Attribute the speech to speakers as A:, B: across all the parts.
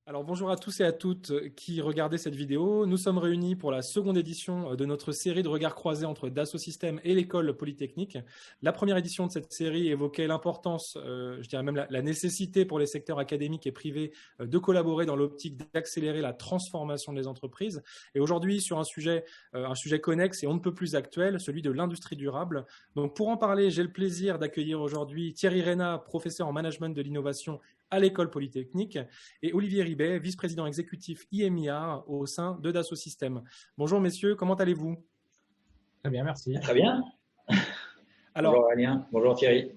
A: Alors bonjour à tous et à toutes qui regardaient cette vidéo. Nous sommes réunis pour la seconde édition de notre série de regards croisés entre Dassault Systèmes et l'école polytechnique. La première édition de cette série évoquait l'importance, je dirais même la nécessité pour les secteurs académiques et privés de collaborer dans l'optique d'accélérer la transformation des entreprises. Et aujourd'hui sur un sujet connexe et on ne peut plus actuel, celui de l'industrie durable. Donc pour en parler, j'ai le plaisir d'accueillir aujourd'hui Thierry Reyna, professeur en management de l'innovation à l'école polytechnique, et Olivier Ribet, vice-président exécutif IMIA au sein de Dassault Systèmes. Bonjour messieurs, comment allez-vous?
B: Très bien, merci.
C: Très bien. Bonjour
A: Alors,
C: Aurélien, bonjour Thierry.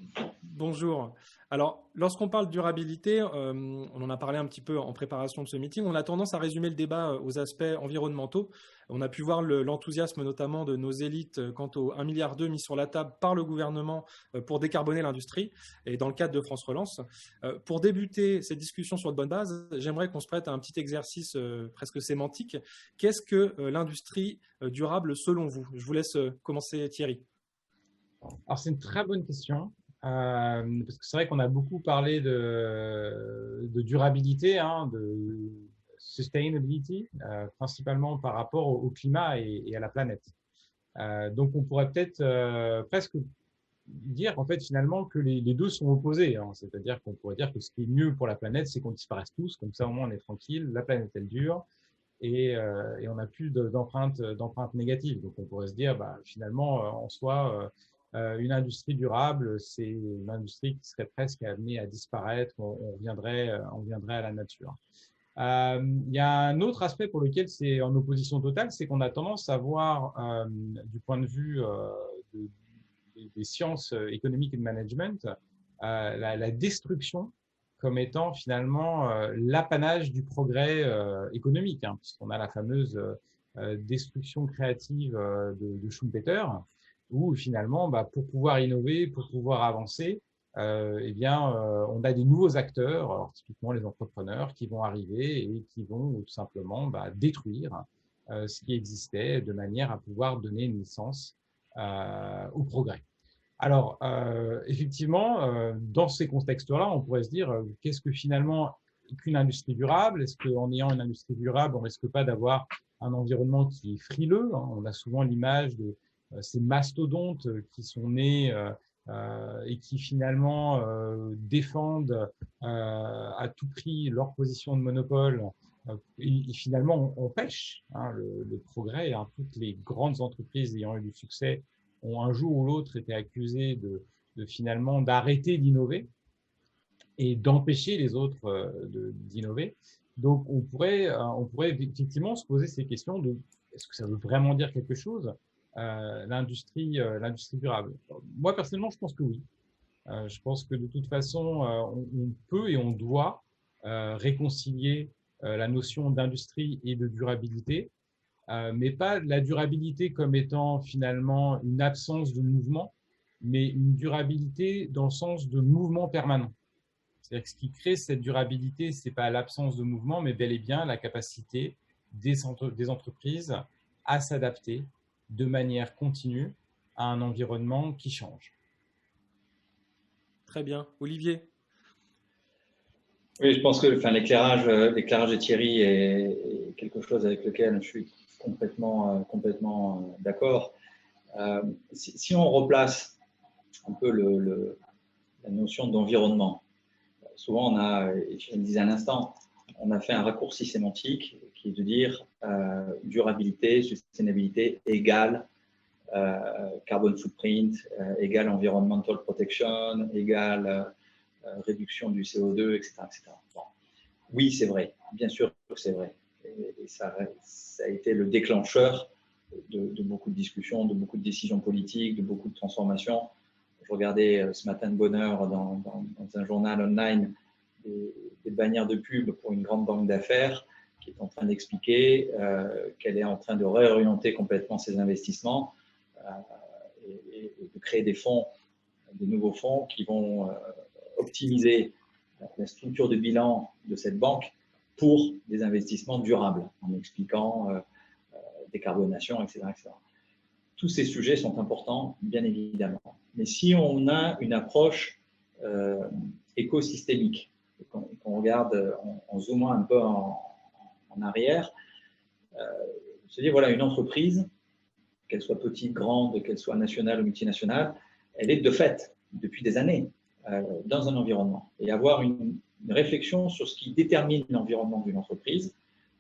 A: bonjour. Alors, lorsqu'on parle de durabilité, on en a parlé un petit peu en préparation de ce meeting, on a tendance à résumer le débat aux aspects environnementaux. On a pu voir l'enthousiasme notamment de nos élites quant au 1,2 milliard mis sur la table par le gouvernement pour décarboner l'industrie et dans le cadre de France Relance. Pour débuter cette discussion sur de bonnes bases, j'aimerais qu'on se prête à un petit exercice presque sémantique. Qu'est-ce que l'industrie durable selon vous? Je vous laisse commencer Thierry.
B: Alors, c'est une très bonne question, parce que c'est vrai qu'on a beaucoup parlé de durabilité, de sustainability, principalement par rapport au climat et à la planète. Donc, on pourrait peut-être presque dire en fait finalement que les deux sont opposés. C'est-à-dire qu'on pourrait dire que ce qui est mieux pour la planète, c'est qu'on disparaisse tous, comme ça au moins on est tranquille, la planète elle dure. Et on n'a plus d'empreintes négatives. Donc, on pourrait se dire, finalement, en soi, une industrie durable, c'est une industrie qui serait presque amenée à disparaître. On reviendrait à la nature. Il y a un autre aspect pour lequel c'est en opposition totale, c'est qu'on a tendance à voir, du point de vue des sciences économiques et de management, la destruction comme étant finalement l'apanage du progrès économique, puisqu'on a la fameuse destruction créative de Schumpeter, où finalement, pour pouvoir innover, pour pouvoir avancer, on a des nouveaux acteurs, alors typiquement les entrepreneurs, qui vont arriver et qui vont tout simplement détruire ce qui existait de manière à pouvoir donner naissance au progrès. Alors, effectivement, dans ces contextes-là, on pourrait se dire, qu'est-ce que finalement qu'une industrie durable? Est-ce qu'en ayant une industrie durable, on ne risque pas d'avoir un environnement qui est frileux? On a souvent l'image de ces mastodontes qui sont nés et qui finalement défendent à tout prix leur position de monopole et finalement empêchent le progrès. Toutes les grandes entreprises ayant eu du succès ont un jour ou l'autre été accusés de finalement d'arrêter d'innover et d'empêcher les autres d'innover. Donc, on pourrait effectivement se poser ces questions de est-ce que ça veut vraiment dire quelque chose, l'industrie durable? Moi, personnellement, je pense que oui. Je pense que de toute façon, on peut et on doit réconcilier la notion d'industrie et de durabilité, mais pas la durabilité comme étant finalement une absence de mouvement, mais une durabilité dans le sens de mouvement permanent. C'est-à-dire que ce qui crée cette durabilité, ce n'est pas l'absence de mouvement, mais bel et bien la capacité des entreprises à s'adapter de manière continue à un environnement qui change.
A: Très bien. Olivier?
C: Oui, je pense que l'éclairage de Thierry est quelque chose avec lequel je suis complètement d'accord. Si on replace un peu la notion d'environnement, souvent je le disais à l'instant, on a fait un raccourci sémantique qui est de dire durabilité, sustainabilité égale carbon footprint, égale environmental protection, égale réduction du CO2, etc. Bon. Oui, c'est vrai, bien sûr que c'est vrai. Et ça a été le déclencheur de beaucoup de discussions, de beaucoup de décisions politiques, de beaucoup de transformations. Je regardais ce matin de bonne heure dans un journal online des bannières de pub pour une grande banque d'affaires qui est en train d'expliquer qu'elle est en train de réorienter complètement ses investissements et de créer des nouveaux fonds qui vont optimiser la structure de bilan de cette banque pour des investissements durables, en expliquant décarbonation, etc., etc. Tous ces sujets sont importants, bien évidemment. Mais si on a une approche écosystémique, et qu'on regarde en zoomant un peu en arrière, se dire, voilà, une entreprise, qu'elle soit petite, grande, qu'elle soit nationale ou multinationale, elle est de fait, depuis des années, dans un environnement. Et avoir une réflexion sur ce qui détermine l'environnement d'une entreprise,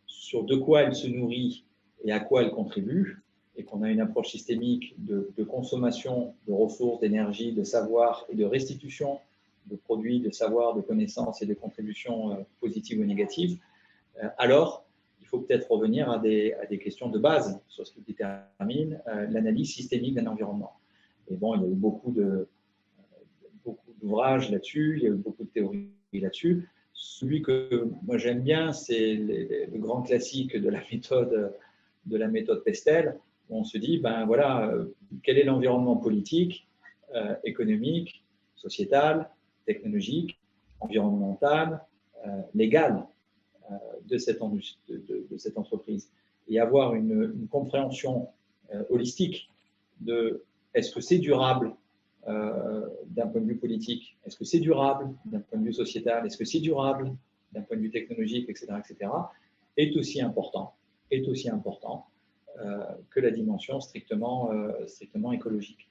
C: sur de quoi elle se nourrit et à quoi elle contribue, et qu'on a une approche systémique de consommation de ressources, d'énergie, de savoir et de restitution de produits, de savoir, de connaissances et de contributions positives ou négatives, alors il faut peut-être revenir à des questions de base sur ce qui détermine l'analyse systémique d'un environnement. Et bon, il y a eu beaucoup d'ouvrages là-dessus, il y a eu beaucoup de théories là-dessus. Celui que moi j'aime bien, c'est le grand classique de la méthode Pestel, où on se dit, ben voilà, quel est l'environnement politique, économique, sociétal, technologique, environnemental, légal de cette entreprise, et avoir une compréhension holistique de est-ce que c'est durable d'un point de vue politique, est-ce que c'est durable d'un point de vue sociétal, est-ce que c'est durable d'un point de vue technologique, etc., est aussi important que la dimension strictement écologique.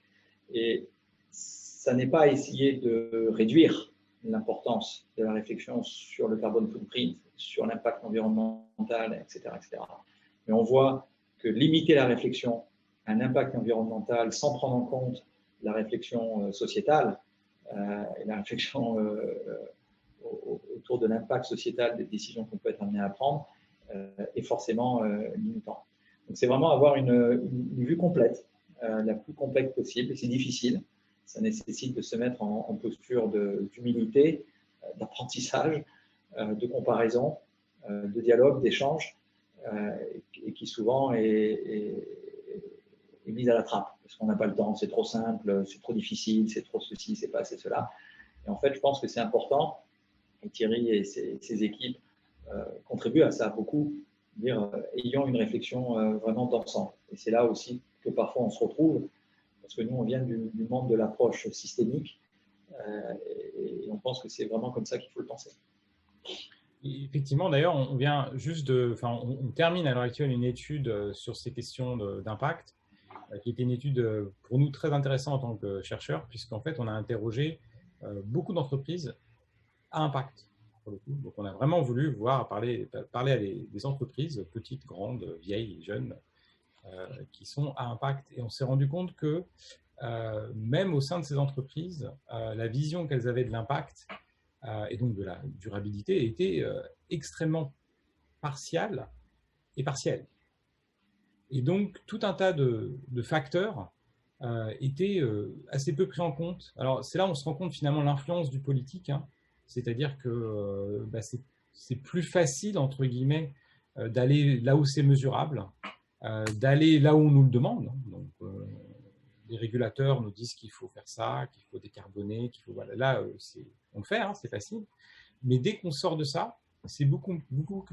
C: Et ça n'est pas essayer de réduire l'importance de la réflexion sur le carbone footprint, sur l'impact environnemental, etc., Mais on voit que limiter la réflexion à un impact environnemental sans prendre en compte la réflexion sociétale et la réflexion autour de l'impact sociétal des décisions qu'on peut être amené à prendre est forcément limitant. Donc c'est vraiment avoir une vue complète, la plus complète possible, et c'est difficile. Ça nécessite de se mettre en posture d'humilité, d'apprentissage, de comparaison, de dialogue, d'échange, et qui souvent est mise à la trappe, parce qu'on n'a pas le temps, c'est trop simple, c'est trop difficile, c'est trop ceci, c'est pas assez cela. Et en fait, je pense que c'est important, et Thierry et ses équipes contribuent à ça beaucoup, dire ayons une réflexion vraiment d'ensemble. Et c'est là aussi que parfois on se retrouve, parce que nous, on vient du monde de l'approche systémique, et on pense que c'est vraiment comme ça qu'il faut le penser.
B: Effectivement, d'ailleurs, on vient juste on termine à l'heure actuelle une étude sur ces questions d'impact, qui était une étude pour nous très intéressante en tant que chercheurs, puisqu'en fait, on a interrogé beaucoup d'entreprises à impact. Pour le coup. Donc, on a vraiment voulu parler à des entreprises, petites, grandes, vieilles, jeunes, qui sont à impact. Et on s'est rendu compte que même au sein de ces entreprises, la vision qu'elles avaient de l'impact et donc de la durabilité était extrêmement partielle et partielle. Et donc, tout un tas de facteurs étaient assez peu pris en compte. Alors, c'est là où on se rend compte finalement l'influence du politique, hein. C'est-à-dire que c'est plus facile, entre guillemets, d'aller là où c'est mesurable, d'aller là où on nous le demande. Donc, les régulateurs nous disent qu'il faut faire ça, qu'il faut décarboner, qu'il faut… Voilà, là, on le fait, hein, c'est facile. Mais dès qu'on sort de ça, c'est beaucoup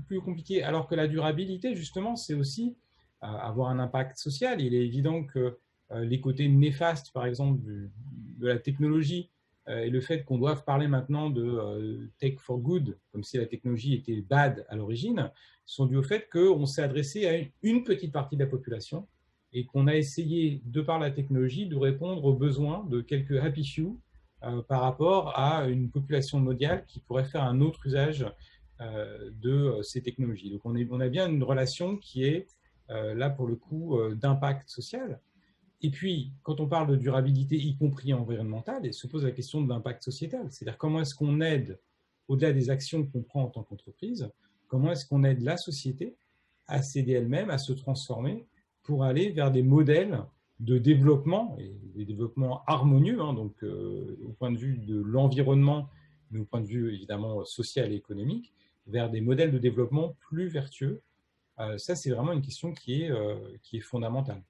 B: plus compliqué. Alors que la durabilité, justement, c'est aussi avoir un impact social. Il est évident que les côtés néfastes, par exemple, de la technologie et le fait qu'on doive parler maintenant de tech for good, comme si la technologie était bad à l'origine, sont dus au fait qu'on s'est adressé à une petite partie de la population et qu'on a essayé, de par la technologie, de répondre aux besoins de quelques happy few par rapport à une population mondiale qui pourrait faire un autre usage de ces technologies. Donc on a bien une relation qui est là pour le coup d'impact social. Et puis, quand on parle de durabilité, y compris environnementale, il se pose la question de l'impact sociétal. C'est-à-dire comment est-ce qu'on aide, au-delà des actions qu'on prend en tant qu'entreprise, comment est-ce qu'on aide la société à s'aider elle-même, à se transformer pour aller vers des modèles de développement, et des développements harmonieux, hein, donc au point de vue de l'environnement, mais au point de vue évidemment social et économique, vers des modèles de développement plus vertueux. Ça, c'est vraiment une question qui est fondamentale.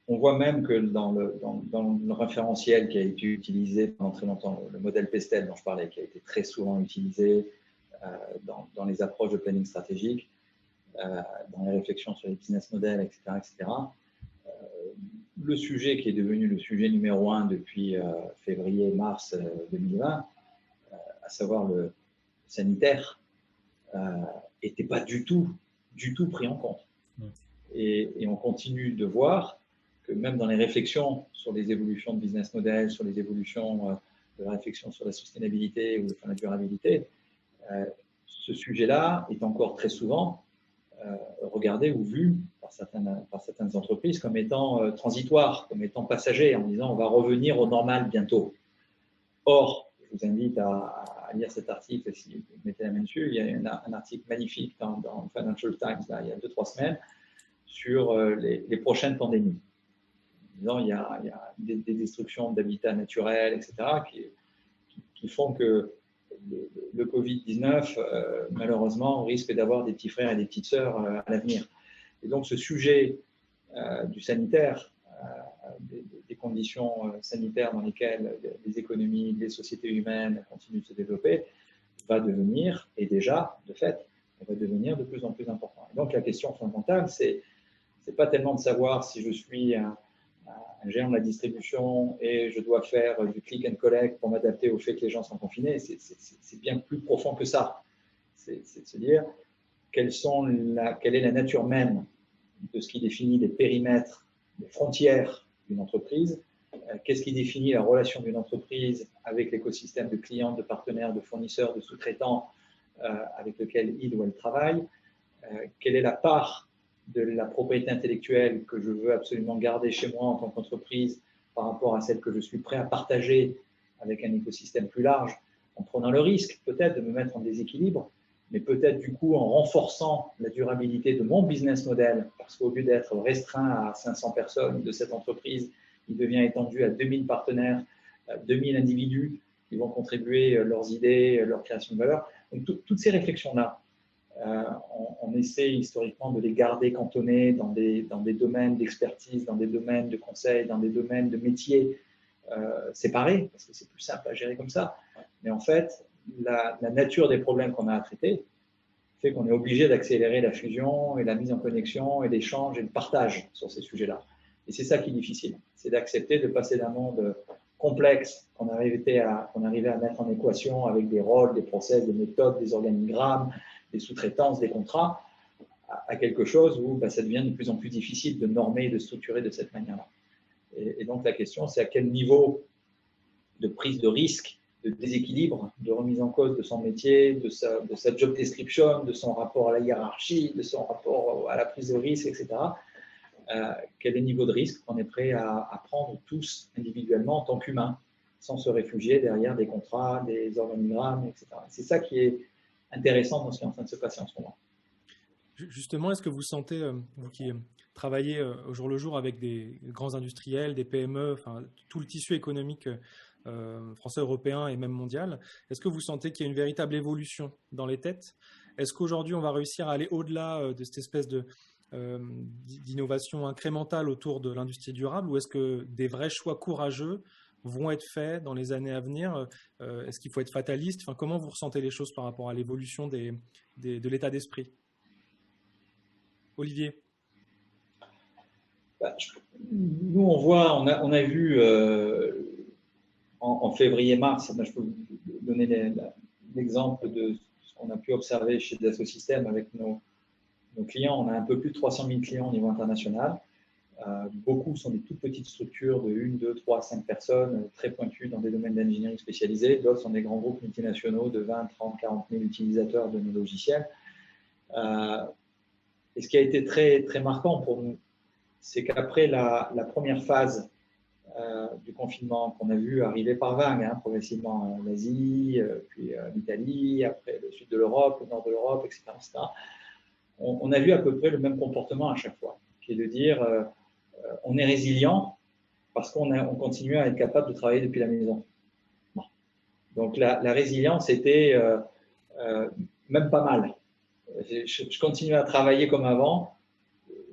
C: On voit même que dans le référentiel qui a été utilisé pendant très longtemps, le modèle Pestel dont je parlais, qui a été très souvent utilisé dans les approches de planning stratégique, dans les réflexions sur les business models, etc., le sujet qui est devenu le sujet numéro 1 depuis février-mars 2020, à savoir sanitaire n'était pas du tout pris en compte. Et on continue de voir que même dans les réflexions sur les évolutions de business model, sur les évolutions de la réflexion sur la sustainabilité ou la durabilité, ce sujet-là est encore très souvent regardé ou vu par certaines entreprises comme étant transitoire, comme étant passager, en disant on va revenir au normal bientôt. Or, je vous invite à lire cet article, si vous mettez la main dessus, il y a un article magnifique dans Financial Times, là, il y a 2-3 semaines, sur les prochaines pandémies. Disons, il y a des destructions d'habitats naturels, etc., qui font que le Covid-19, malheureusement, risque d'avoir des petits frères et des petites sœurs à l'avenir. Et donc, ce sujet du sanitaire, des conditions sanitaires dans lesquelles les économies, les sociétés humaines continuent de se développer, va devenir, et déjà, de fait, va devenir de plus en plus important. Et donc, la question fondamentale, c'est pas tellement de savoir si je suis un géant de la distribution et je dois faire du click and collect pour m'adapter au fait que les gens sont confinés. C'est bien plus profond que ça. C'est de se dire quelle est la nature même de ce qui définit les périmètres, les frontières d'une entreprise, qu'est-ce qui définit la relation d'une entreprise avec l'écosystème de clients, de partenaires, de fournisseurs, de sous-traitants avec lequel il ou elle travaille, quelle est la part de la propriété intellectuelle que je veux absolument garder chez moi en tant qu'entreprise par rapport à celle que je suis prêt à partager avec un écosystème plus large, en prenant le risque peut-être de me mettre en déséquilibre, mais peut-être du coup en renforçant la durabilité de mon business model, parce qu'au lieu d'être restreint à 500 personnes de cette entreprise, il devient étendu à 2000 partenaires, 2000 individus qui vont contribuer leurs idées, leur création de valeur. Donc toutes ces réflexions-là, on essaie historiquement de les garder cantonnés dans des domaines d'expertise, dans des domaines de conseil, dans des domaines de métiers séparés, parce que c'est plus simple à gérer comme ça. Mais en fait, la nature des problèmes qu'on a à traiter fait qu'on est obligé d'accélérer la fusion et la mise en connexion et l'échange et le partage sur ces sujets-là. Et c'est ça qui est difficile, c'est d'accepter de passer d'un monde complexe qu'on arrivait à mettre en équation avec des rôles, des process, des méthodes, des organigrammes, des sous-traitances, des contrats, à quelque chose où ça devient de plus en plus difficile de normer et de structurer de cette manière-là. Et donc la question, c'est à quel niveau de prise de risque, de déséquilibre, de remise en cause de son métier, de sa job description, de son rapport à la hiérarchie, de son rapport à la prise de risque, etc. Quel est le niveau de risque qu'on est prêt à prendre tous individuellement en tant qu'humains, sans se réfugier derrière des contrats, des organigrammes, etc. C'est ça qui est intéressant dans ce qui est en train de se passer en ce moment.
A: Justement, est-ce que vous sentez, vous qui travaillez au jour le jour avec des grands industriels, des PME, enfin, tout le tissu économique français, européen et même mondial, est-ce que vous sentez qu'il y a une véritable évolution dans les têtes? Est-ce qu'aujourd'hui, on va réussir à aller au-delà de cette espèce d'innovation incrémentale autour de l'industrie durable, ou est-ce que des vrais choix courageux vont être faits dans les années à venir? Est-ce qu'il faut être fataliste? Enfin, comment vous ressentez les choses par rapport à l'évolution de l'état d'esprit? Olivier?
C: Nous, on a vu en février-mars, je peux vous donner l'exemple de ce qu'on a pu observer chez Dassault Systèmes avec nos clients. On a un peu plus de 300 000 clients au niveau international. Beaucoup sont des toutes petites structures de 1, 2, 3, 5 personnes, très pointues dans des domaines d'ingénierie spécialisés. D'autres sont des grands groupes multinationaux de 20, 30, 40 000 utilisateurs de nos logiciels. Et ce qui a été très, très marquant pour nous, c'est qu'après la première phase du confinement qu'on a vu arriver par vagues, progressivement l'Asie, puis l'Italie, après le sud de l'Europe, le nord de l'Europe, etc., on a vu à peu près le même comportement à chaque fois, qui est de dire on est résilient parce qu'on continue à être capable de travailler depuis la maison. Bon. Donc la résilience était même pas mal. Je continue à travailler comme avant.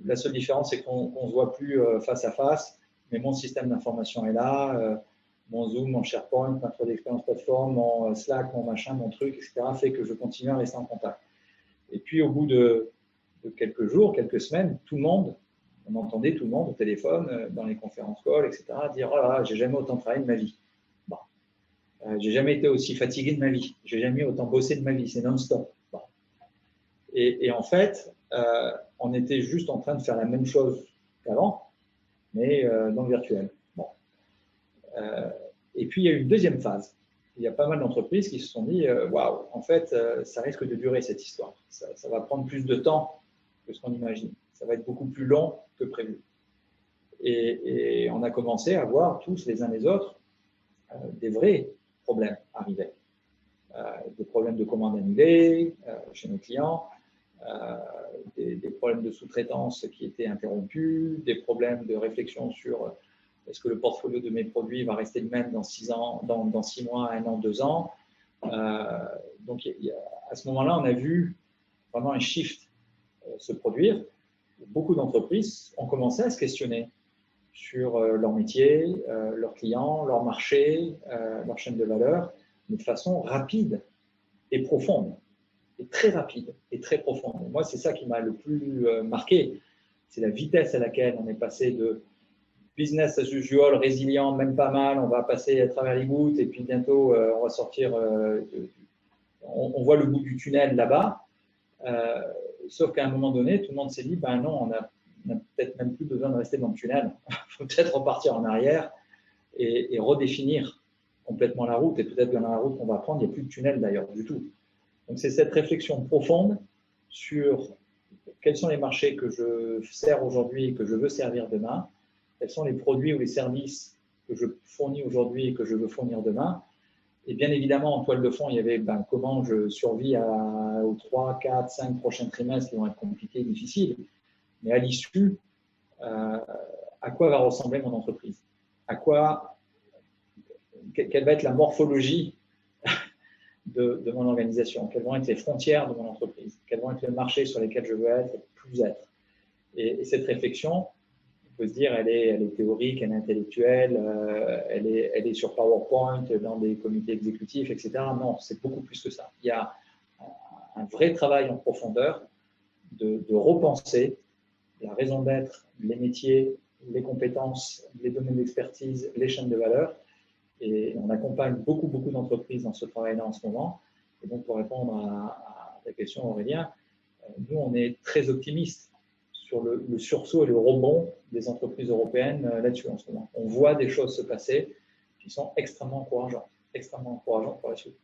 C: La seule différence, c'est qu'on ne se voit plus face à face, mais mon système d'information est là, mon Zoom, mon SharePoint, ma trop d'expérience plateforme, mon Slack, mon machin, mon truc, etc., fait que je continue à rester en contact. Et puis, au bout de quelques jours, quelques semaines, on entendait tout le monde au téléphone, dans les conférences calls, etc., dire « Oh là là, j'ai jamais autant travaillé de ma vie. » Bon. J'ai jamais été aussi fatigué de ma vie. J'ai jamais autant bossé de ma vie. C'est non-stop. Bon. Et en fait, on était juste en train de faire la même chose qu'avant, mais dans le virtuel. Bon. Et puis, il y a eu une deuxième phase. Il y a pas mal d'entreprises qui se sont dit waouh, en fait, ça risque de durer cette histoire. Ça va prendre plus de temps que ce qu'on imagine. Ça va être beaucoup plus long que prévu. Et on a commencé à voir tous les uns les autres des vrais problèmes arriver. Des problèmes de commandes annulées chez nos clients, des problèmes de sous-traitance qui étaient interrompus, des problèmes de réflexion sur est-ce que le portfolio de mes produits va rester le même dans 6 ans, dans 6 mois, 1 an, 2 ans. Donc, à ce moment-là, on a vu vraiment un shift se produire. Beaucoup d'entreprises ont commencé à se questionner sur leur métier, leurs clients, leur marché, leur chaîne de valeur, mais de façon rapide et profonde, et très rapide et très profonde. Et moi, c'est ça qui m'a le plus marqué, c'est la vitesse à laquelle on est passé de business as usual, résilient, même pas mal, on va passer à travers les gouttes et puis bientôt on va sortir, on voit le bout du tunnel là-bas, sauf qu'à un moment donné, tout le monde s'est dit, ben non, on a peut-être même plus besoin de rester dans le tunnel, il faut peut-être repartir en arrière et redéfinir complètement la route, et peut-être que dans la route qu'on va prendre, il n'y a plus de tunnel d'ailleurs du tout. Donc c'est cette réflexion profonde sur quels sont les marchés que je sers aujourd'hui et que je veux servir demain, quels sont les produits ou les services que je fournis aujourd'hui et que je veux fournir demain. Et bien évidemment, en toile de fond, il y avait comment je survis aux 3, 4, 5 prochains trimestres qui vont être compliqués, difficiles. Mais à l'issue, à quoi va ressembler mon entreprise? Quelle va être la morphologie de mon organisation? Quelles vont être les frontières de mon entreprise? Quels vont être les marchés sur lesquels je veux être et plus être? Et cette réflexion, on peut se dire, elle est théorique, elle est intellectuelle, elle est sur PowerPoint, dans des comités exécutifs, etc. Non, c'est beaucoup plus que ça. Il y a un vrai travail en profondeur de repenser la raison d'être, les métiers, les compétences, les domaines d'expertise, les chaînes de valeur. Et on accompagne beaucoup d'entreprises dans ce travail-là en ce moment. Et donc, pour répondre à ta question, Aurélien, nous, on est très optimistes sur le sursaut et le rebond des entreprises européennes là-dessus en ce moment. On voit des choses se passer qui sont extrêmement encourageantes pour la suite.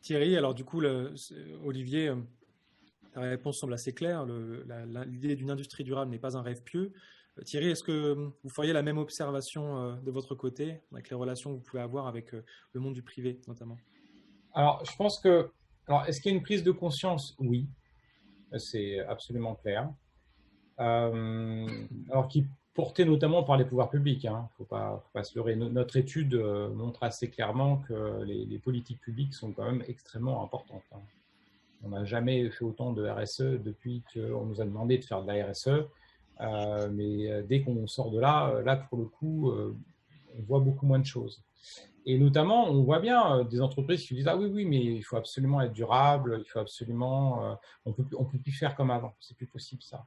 A: Thierry, alors du coup, Olivier, ta réponse semble assez claire. L'idée d'une industrie durable n'est pas un rêve pieux. Thierry, est-ce que vous feriez la même observation de votre côté avec les relations que vous pouvez avoir avec le monde du privé notamment?
B: Alors, je pense que… Alors, est-ce qu'il y a une prise de conscience? Oui, c'est absolument clair. Alors, qui portée notamment par les pouvoirs publics. Hein. Faut pas se leurrer. Notre étude montre assez clairement que les politiques publiques sont quand même extrêmement importantes. Hein. On n'a jamais fait autant de RSE depuis qu'on nous a demandé de faire de la RSE. Mais dès qu'on sort de là pour le coup, on voit beaucoup moins de choses. Et notamment, on voit bien des entreprises qui disent « Ah oui, mais il faut absolument être durable, il faut absolument… on peut plus faire comme avant, c'est plus possible ça. »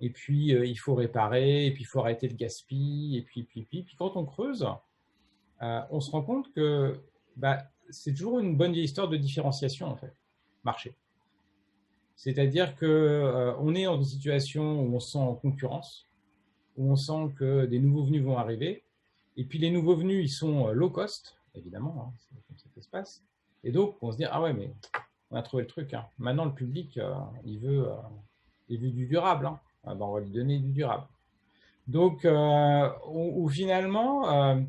B: Et puis, il faut réparer, et puis il faut arrêter le gaspillage, et puis quand on creuse, on se rend compte que c'est toujours une bonne vieille histoire de différenciation, en fait, marché. C'est-à-dire qu'on est dans une situation où on se sent en concurrence, où on sent que des nouveaux venus vont arriver, et puis les nouveaux venus, ils sont low cost, évidemment, hein, c'est comme ça que ça se passe. Et donc, on se dit, ah ouais, mais on a trouvé le truc. Hein. Maintenant, le public, il veut du durable. Hein. On va lui donner du durable. Donc, finalement,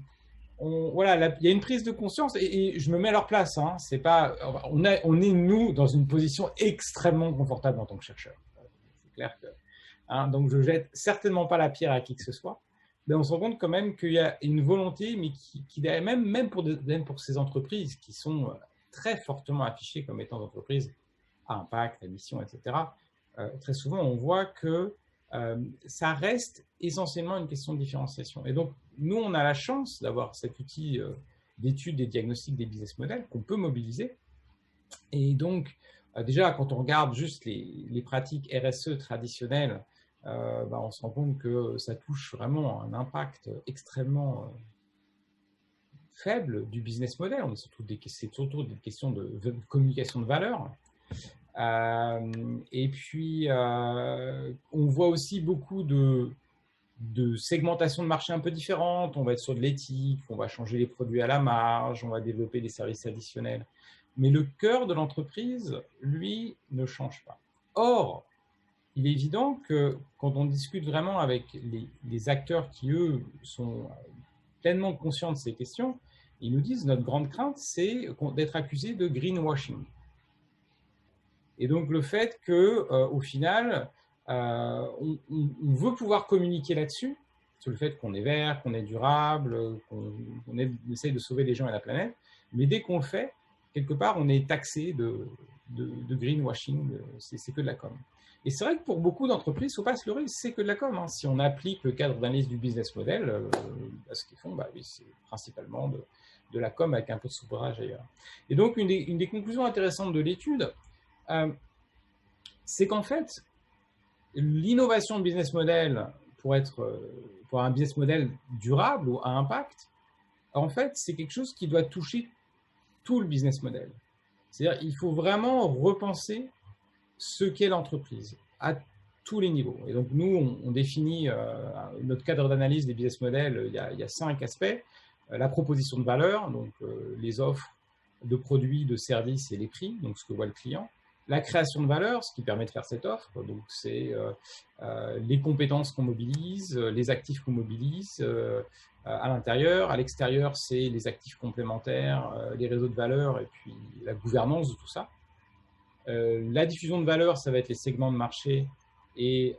B: voilà, il y a une prise de conscience et je me mets à leur place. Hein, c'est pas, on est, nous, dans une position extrêmement confortable en tant que chercheur. C'est clair que… Hein, donc, je jette certainement pas la pierre à qui que ce soit. Mais on se rend compte quand même qu'il y a une volonté, mais qui même pour ces entreprises qui sont très fortement affichées comme étant des entreprises à impact, à mission, etc., très souvent, on voit que ça reste essentiellement une question de différenciation. Et donc, nous, on a la chance d'avoir cet outil d'étude des diagnostics des business models qu'on peut mobiliser. Et donc, déjà, quand on regarde juste les pratiques RSE traditionnelles, on se rend compte que ça touche vraiment un impact extrêmement faible du business model. C'est surtout des questions de communication de valeur. Et puis, on voit aussi beaucoup de segmentation de marché un peu différente. On va être sur de l'éthique, on va changer les produits à la marge, on va développer des services additionnels. Mais le cœur de l'entreprise, lui, ne change pas. Or, il est évident que quand on discute vraiment avec les acteurs qui, eux, sont pleinement conscients de ces questions, ils nous disent notre grande crainte, c'est d'être accusé de greenwashing. Et donc le fait qu'au final, on veut pouvoir communiquer là-dessus, sur le fait qu'on est vert, qu'on est durable, qu'on essaye de sauver les gens et la planète, mais dès qu'on le fait, quelque part, on est taxé de greenwashing, c'est que de la com. Et c'est vrai que pour beaucoup d'entreprises, il ne faut pas se leurrer, c'est que de la com. Hein. Si on applique le cadre d'analyse du business model, ce qu'ils font, oui, c'est principalement de la com avec un peu de saupoudrage ailleurs. Et donc, une des conclusions intéressantes de l'étude, c'est qu'en fait, l'innovation de business model pour un business model durable ou à impact, en fait, c'est quelque chose qui doit toucher tout le business model. C'est-à-dire qu'il faut vraiment repenser ce qu'est l'entreprise à tous les niveaux. Et donc, nous, on définit notre cadre d'analyse des business models, il y a 5 aspects. La proposition de valeur, donc les offres de produits, de services et les prix, donc ce que voit le client. La création de valeur, ce qui permet de faire cette offre, donc c'est les compétences qu'on mobilise, les actifs qu'on mobilise à l'intérieur. À l'extérieur, c'est les actifs complémentaires, les réseaux de valeur et puis la gouvernance de tout ça. La diffusion de valeur, ça va être les segments de marché et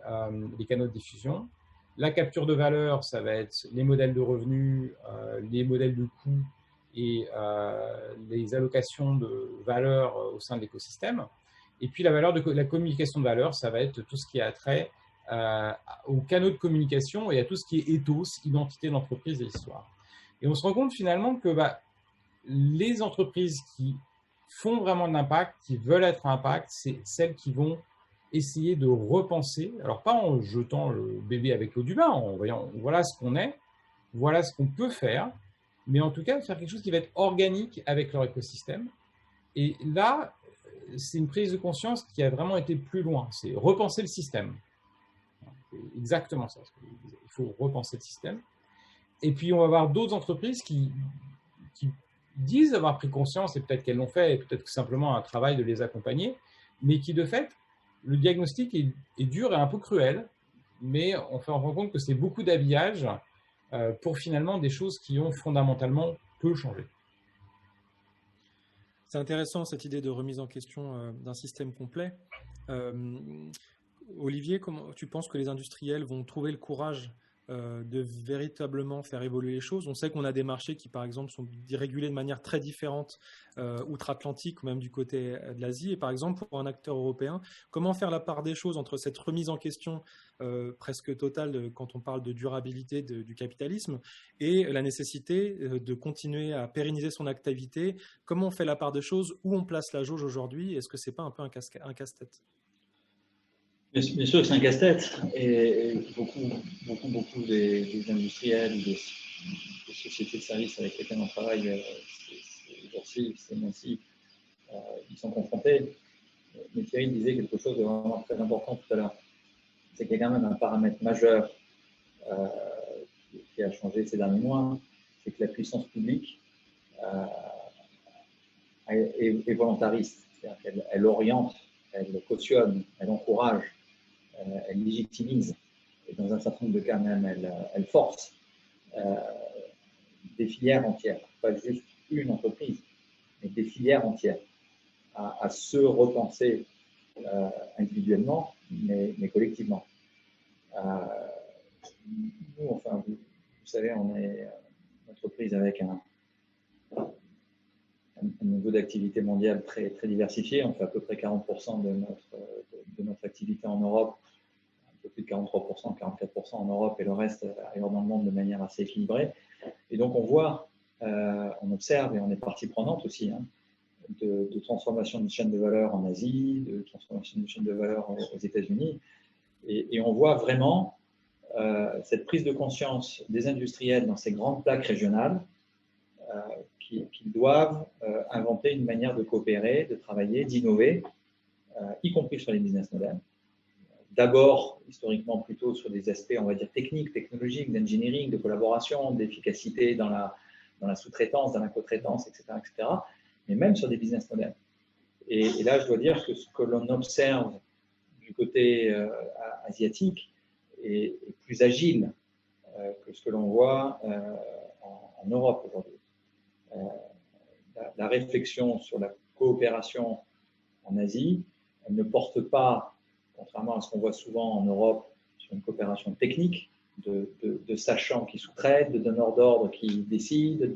B: les canaux de diffusion. La capture de valeur, ça va être les modèles de revenus, les modèles de coûts et les allocations de valeur au sein de l'écosystème. Et puis la communication de valeur, ça va être tout ce qui a trait aux canaux de communication et à tout ce qui est ethos, identité de l'entreprise et histoire. Et on se rend compte finalement que les entreprises qui font vraiment de l'impact, qui veulent être à impact, c'est celles qui vont essayer de repenser, alors pas en jetant le bébé avec l'eau du bain, en voyant voilà ce qu'on est, voilà ce qu'on peut faire, mais en tout cas faire quelque chose qui va être organique avec leur écosystème. Et là, c'est une prise de conscience qui a vraiment été plus loin, c'est repenser le système. C'est exactement ça. Il faut repenser le système. Et puis, on va avoir d'autres entreprises qui disent avoir pris conscience, et peut-être qu'elles l'ont fait, et peut-être que c'est simplement un travail de les accompagner, mais qui, de fait, le diagnostic est dur et un peu cruel, mais on se rend compte que c'est beaucoup d'habillage pour finalement des choses qui ont fondamentalement peu changé.
A: C'est intéressant cette idée de remise en question d'un système complet. Olivier, comment tu penses que les industriels vont trouver le courage de véritablement faire évoluer les choses? On sait qu'on a des marchés qui, par exemple, sont régulés de manière très différente outre-Atlantique ou même du côté de l'Asie. Et par exemple, pour un acteur européen, comment faire la part des choses entre cette remise en question presque totale quand on parle de durabilité du capitalisme et la nécessité de continuer à pérenniser son activité? Comment on fait la part des choses? Où on place la jauge aujourd'hui? Est-ce que ce n'est pas un peu un casse-tête?
C: Bien sûr que c'est un casse-tête et beaucoup des industriels ou des sociétés de services avec lesquelles on travaille ces mois-ci, ils sont confrontés. Mais Thierry disait quelque chose de vraiment très important tout à l'heure. C'est qu'il y a quand même un paramètre majeur qui a changé ces derniers mois, c'est que la puissance publique est volontariste. C'est-à-dire qu'elle oriente, elle cautionne, elle encourage, elle légitimise, et dans un certain nombre de cas même, elle force des filières entières, pas juste une entreprise, mais des filières entières, à se repenser individuellement, mais collectivement. Nous, enfin, vous savez, on est une entreprise avec un niveau d'activité mondiale très diversifié. On fait à peu près 40% de notre activité en Europe, un peu plus de 43%, 44% en Europe et le reste ailleurs dans le monde de manière assez équilibrée. Et donc on voit, on observe et on est partie prenante aussi de transformation de chaîne de valeur en Asie, de transformation de chaîne de valeur aux États-Unis. Et on voit vraiment cette prise de conscience des industriels dans ces grandes plaques régionales qu'ils doivent inventer une manière de coopérer, de travailler, d'innover, y compris sur les business models. D'abord, historiquement, plutôt sur des aspects, on va dire, techniques, technologiques, d'engineering, de collaboration, d'efficacité dans la sous-traitance, dans la co-traitance, etc., etc., mais même sur des business models. Et là, je dois dire que ce que l'on observe du côté asiatique est plus agile que ce que l'on voit en Europe aujourd'hui. La réflexion sur la coopération en Asie, elle ne porte pas, contrairement à ce qu'on voit souvent en Europe, sur une coopération technique, de sachants qui sous-traitent, de donneurs d'ordre qui décident,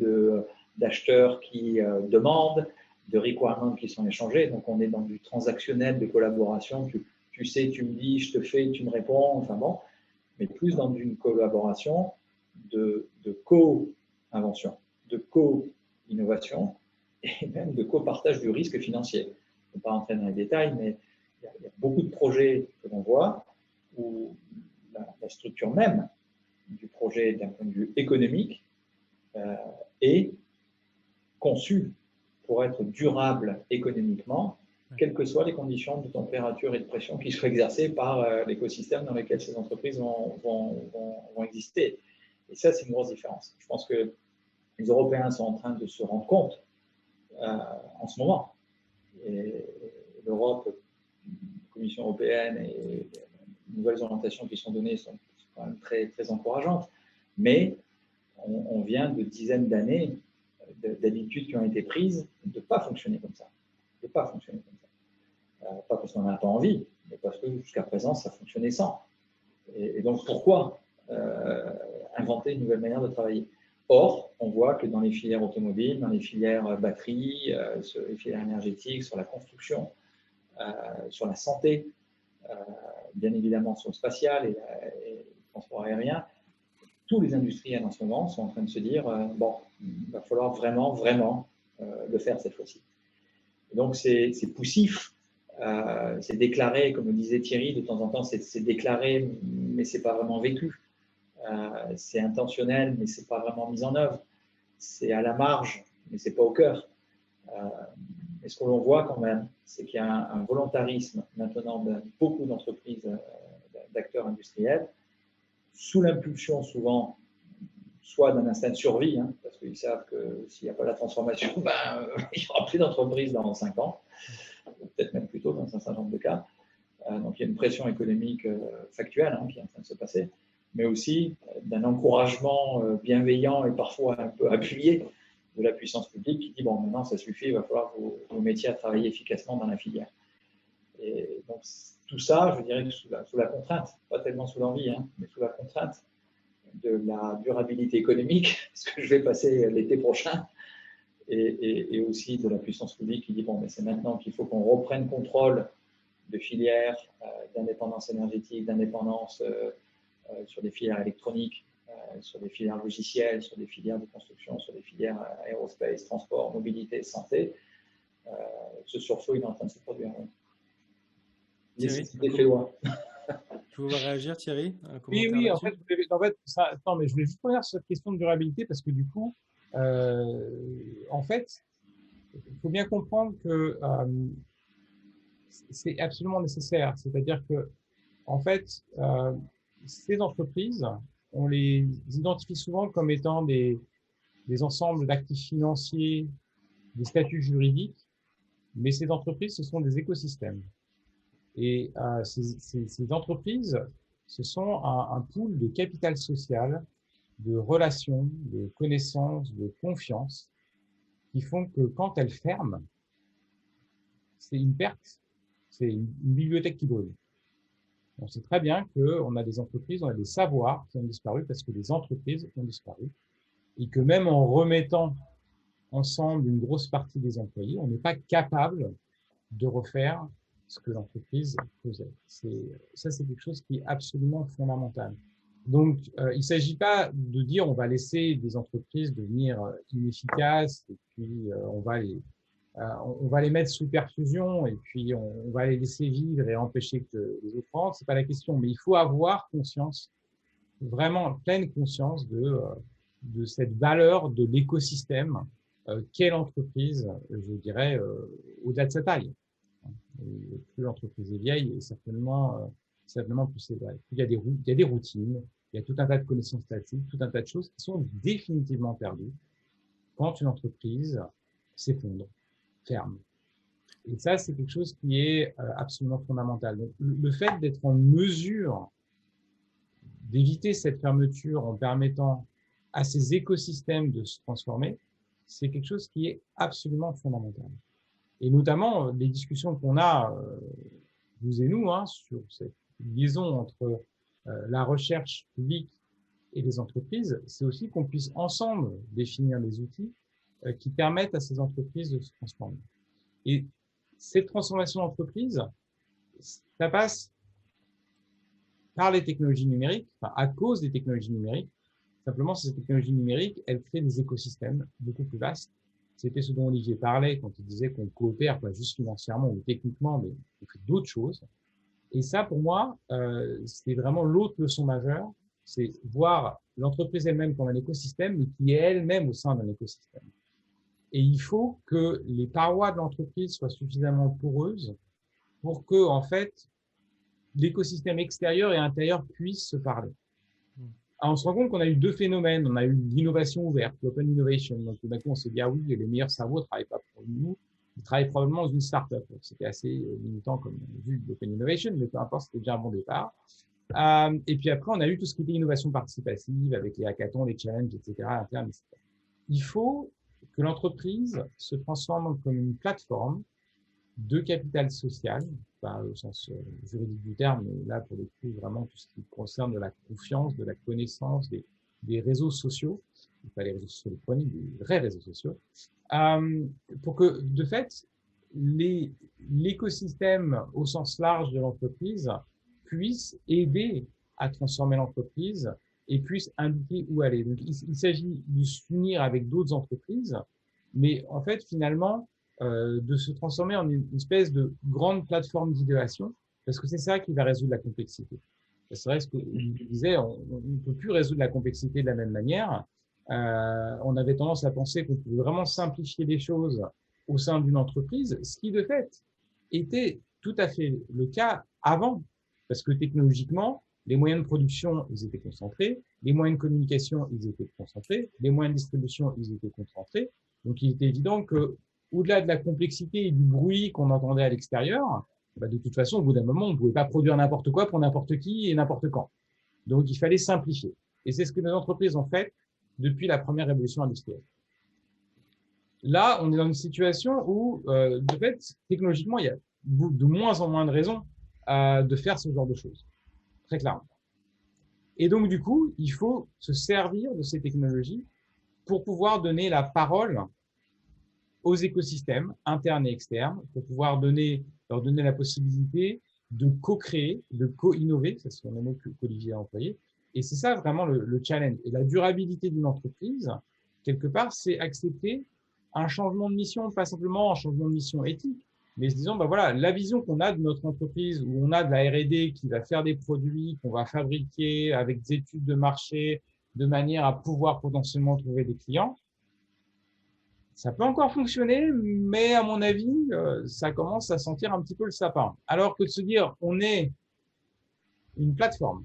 C: d'acheteurs qui demandent, de requirements qui sont échangés. Donc, on est dans du transactionnel, de collaboration. Tu sais, tu me dis, je te fais, tu me réponds, enfin bon, mais plus dans une collaboration de co-invention, de co-innovation et même de co-partage du risque financier. Je ne vais pas rentrer dans les détails, mais il y a beaucoup de projets que l'on voit où la structure même du projet d'un point de vue économique est conçue pour être durable économiquement, quelles que soient les conditions de température et de pression qui soient exercées par l'écosystème dans lequel ces entreprises vont exister. Et ça, c'est une grosse différence. Je pense que les Européens sont en train de se rendre compte en ce moment. Et l'Europe, la Commission européenne et les nouvelles orientations qui sont données sont quand même très, très encourageantes. Mais on vient de dizaines d'années d'habitudes qui ont été prises de ne pas fonctionner comme ça. De pas fonctionner comme ça. Pas parce qu'on n'a pas envie, mais parce que jusqu'à présent, ça fonctionnait sans. Et donc, pourquoi inventer une nouvelle manière de travailler? Or, on voit que dans les filières automobiles, dans les filières batteries, sur les filières énergétiques, sur la construction, sur la santé, bien évidemment sur le spatial et le transport aérien, tous les industriels en ce moment sont en train de se dire bon, il va falloir vraiment le faire cette fois-ci. Et donc, c'est poussif, c'est déclaré, comme le disait Thierry, de temps en temps, c'est déclaré, mais ce n'est pas vraiment vécu. C'est intentionnel, mais ce n'est pas vraiment mis en œuvre. C'est à la marge, mais ce n'est pas au cœur. Et ce que l'on voit quand même, c'est qu'il y a un volontarisme maintenant de beaucoup d'entreprises, d'acteurs industriels, sous l'impulsion souvent, soit d'un instinct de survie, parce qu'ils savent que s'il n'y a pas la transformation, il n'y aura plus d'entreprise dans 5 ans, peut-être même plus tôt dans un certain nombre de cas. Donc il y a une pression économique factuelle qui est en train de se passer, mais aussi d'un encouragement bienveillant et parfois un peu appuyé de la puissance publique qui dit bon, maintenant ça suffit, il va falloir que vous mettiez à travailler efficacement dans la filière. Et donc tout ça, je dirais que sous la contrainte, pas tellement sous l'envie, mais sous la contrainte de la durabilité économique, ce que je vais passer l'été prochain, et aussi de la puissance publique qui dit bon, mais c'est maintenant qu'il faut qu'on reprenne contrôle de filières, d'indépendance énergétique, d'indépendance sur des filières électroniques, sur des filières logicielles, sur des filières de construction, sur des filières aérospace, transport, mobilité, santé. Ce sursaut, il est en train de se produire.
A: Thierry,
C: fait loin.
A: Tu veux réagir, Thierry?
B: Oui, en fait, mais je voulais juste revenir sur cette question de durabilité parce que du coup, en fait, il faut bien comprendre que c'est absolument nécessaire. C'est-à-dire que, en fait, ces entreprises, on les identifie souvent comme étant des ensembles d'actifs financiers, des statuts juridiques, mais ces entreprises, ce sont des écosystèmes. Et ces entreprises, ce sont un pool de capital social, de relations, de connaissances, de confiance, qui font que quand elles ferment, c'est une perte, c'est une bibliothèque qui brûle. On sait très bien qu'on a des entreprises, on a des savoirs qui ont disparu parce que les entreprises ont disparu, et que même en remettant ensemble une grosse partie des employés, on n'est pas capable de refaire ce que l'entreprise faisait. Ça, c'est quelque chose qui est absolument fondamental. Donc, il ne s'agit pas de dire on va laisser des entreprises devenir inefficaces et puis on va les mettre sous perfusion et puis on va les laisser vivre et empêcher que les autres rentrent. Ce n'est pas la question, mais il faut avoir conscience, vraiment pleine conscience de cette valeur de l'écosystème qu'est l'entreprise, je dirais, au-delà de sa taille. Plus l'entreprise est vieille, et certainement plus c'est vrai. Il y a des routines, il y a tout un tas de connaissances statiques, tout un tas de choses qui sont définitivement perdues quand une entreprise s'effondre, ferme. Et ça, c'est quelque chose qui est absolument fondamental. Donc, le fait d'être en mesure d'éviter cette fermeture en permettant à ces écosystèmes de se transformer, c'est quelque chose qui est absolument fondamental. Et notamment, les discussions qu'on a, vous et nous, sur cette liaison entre la recherche publique et les entreprises, c'est aussi qu'on puisse ensemble définir les outils qui permettent à ces entreprises de se transformer. Et cette transformation d'entreprise, ça passe par les technologies numériques, enfin, à cause des technologies numériques. Simplement, ces technologies numériques, elles créent des écosystèmes beaucoup plus vastes. C'était ce dont Olivier parlait quand il disait qu'on coopère, pas juste financièrement ou techniquement, mais on fait d'autres choses. Et ça, pour moi, c'est vraiment l'autre leçon majeure, c'est voir l'entreprise elle-même comme un écosystème, mais qui est elle-même au sein d'un écosystème. Et il faut que les parois de l'entreprise soient suffisamment poreuses pour que, en fait, l'écosystème extérieur et intérieur puissent se parler. Alors, on se rend compte qu'on a eu deux phénomènes. On a eu l'innovation ouverte, l'open innovation. Donc, tout d'un coup, on s'est dit, ah oui, les meilleurs cerveaux ne travaillent pas pour nous, ils travaillent probablement dans une start-up. C'était assez limitant comme vue de l'open innovation, mais peu importe, c'était déjà un bon départ. Et puis après, on a eu tout ce qui était innovation participative avec les hackathons, les challenges, etc. Internes, etc. Il faut que l'entreprise se transforme comme une plateforme de capital social, pas au sens juridique du terme, mais là, pour le coup, vraiment tout ce qui concerne de la confiance, de la connaissance, des réseaux sociaux, pas les réseaux sociaux électroniques, des vrais réseaux sociaux, pour que, de fait, l'écosystème au sens large de l'entreprise puisse aider à transformer l'entreprise et puisse indiquer où aller. Donc, il s'agit de s'unir avec d'autres entreprises, mais en fait, finalement, de se transformer en une espèce de grande plateforme d'idéation, parce que c'est ça qui va résoudre la complexité. C'est vrai ce que je disais, on ne peut plus résoudre la complexité de la même manière. On avait tendance à penser qu'on pouvait vraiment simplifier les choses au sein d'une entreprise, ce qui de fait était tout à fait le cas avant, parce que technologiquement, les moyens de production, ils étaient concentrés, les moyens de communication, ils étaient concentrés, les moyens de distribution, ils étaient concentrés. Donc, il était évident que, au-delà de la complexité et du bruit qu'on entendait à l'extérieur, de toute façon, au bout d'un moment, on ne pouvait pas produire n'importe quoi pour n'importe qui et n'importe quand. Donc, il fallait simplifier. Et c'est ce que nos entreprises ont fait depuis la première révolution industrielle. Là, on est dans une situation où, de fait, technologiquement, il y a de moins en moins de raisons de faire ce genre de choses, très clairement. Et donc, du coup, il faut se servir de ces technologies pour pouvoir donner la parole aux écosystèmes internes et externes, pour pouvoir leur donner la possibilité de co-créer, de co-innover, c'est ce qu'on a qu'Olivier a employé. Et c'est ça vraiment le challenge. Et la durabilité d'une entreprise, quelque part, c'est accepter un changement de mission, pas simplement un changement de mission éthique, mais se disant, voilà, la vision qu'on a de notre entreprise, où on a de la R&D qui va faire des produits qu'on va fabriquer avec des études de marché, de manière à pouvoir potentiellement trouver des clients, ça peut encore fonctionner, mais à mon avis, ça commence à sentir un petit peu le sapin. Alors que de se dire, on est une plateforme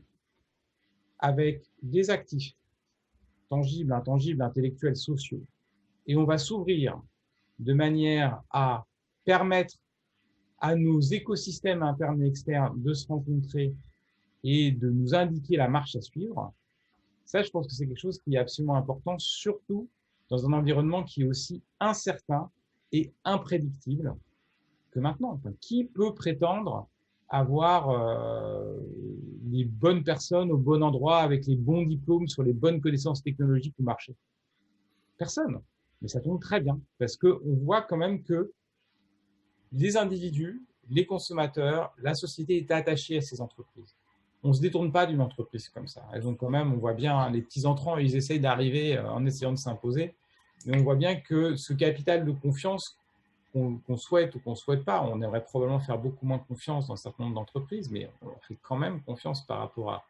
B: avec des actifs tangibles, intangibles, intellectuels, sociaux, et on va s'ouvrir de manière à permettre à nos écosystèmes internes et externes de se rencontrer et de nous indiquer la marche à suivre. Ça, je pense que c'est quelque chose qui est absolument important, surtout dans un environnement qui est aussi incertain et imprédictible que maintenant. Enfin, qui peut prétendre avoir les bonnes personnes au bon endroit avec les bons diplômes sur les bonnes connaissances technologiques ou marché? Personne. Mais ça tombe très bien parce qu'on voit quand même que les individus, les consommateurs, la société est attachée à ces entreprises. On ne se détourne pas d'une entreprise comme ça. Elles ont quand même, on voit bien, les petits entrants, ils essayent d'arriver en essayant de s'imposer. Mais on voit bien que ce capital de confiance qu'on souhaite ou qu'on ne souhaite pas, on aimerait probablement faire beaucoup moins confiance dans un certain nombre d'entreprises, mais on fait quand même confiance par rapport à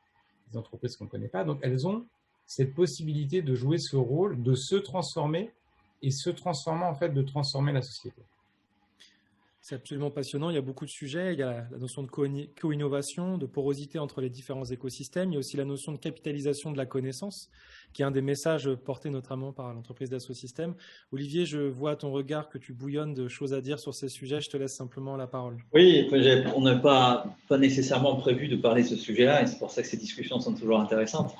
B: des entreprises qu'on ne connaît pas. Donc, elles ont cette possibilité de jouer ce rôle, de se transformer et se transformer, en fait, de transformer la société.
A: C'est absolument passionnant. Il y a beaucoup de sujets. Il y a la notion de co-innovation, de porosité entre les différents écosystèmes. Il y a aussi la notion de capitalisation de la connaissance, qui est un des messages portés notamment par l'entreprise Dassault Systèmes. Olivier, je vois à ton regard que tu bouillonnes de choses à dire sur ces sujets. Je te laisse simplement la parole.
C: Oui, on n'a pas nécessairement prévu de parler de ce sujet-là, et c'est pour ça que ces discussions sont toujours intéressantes.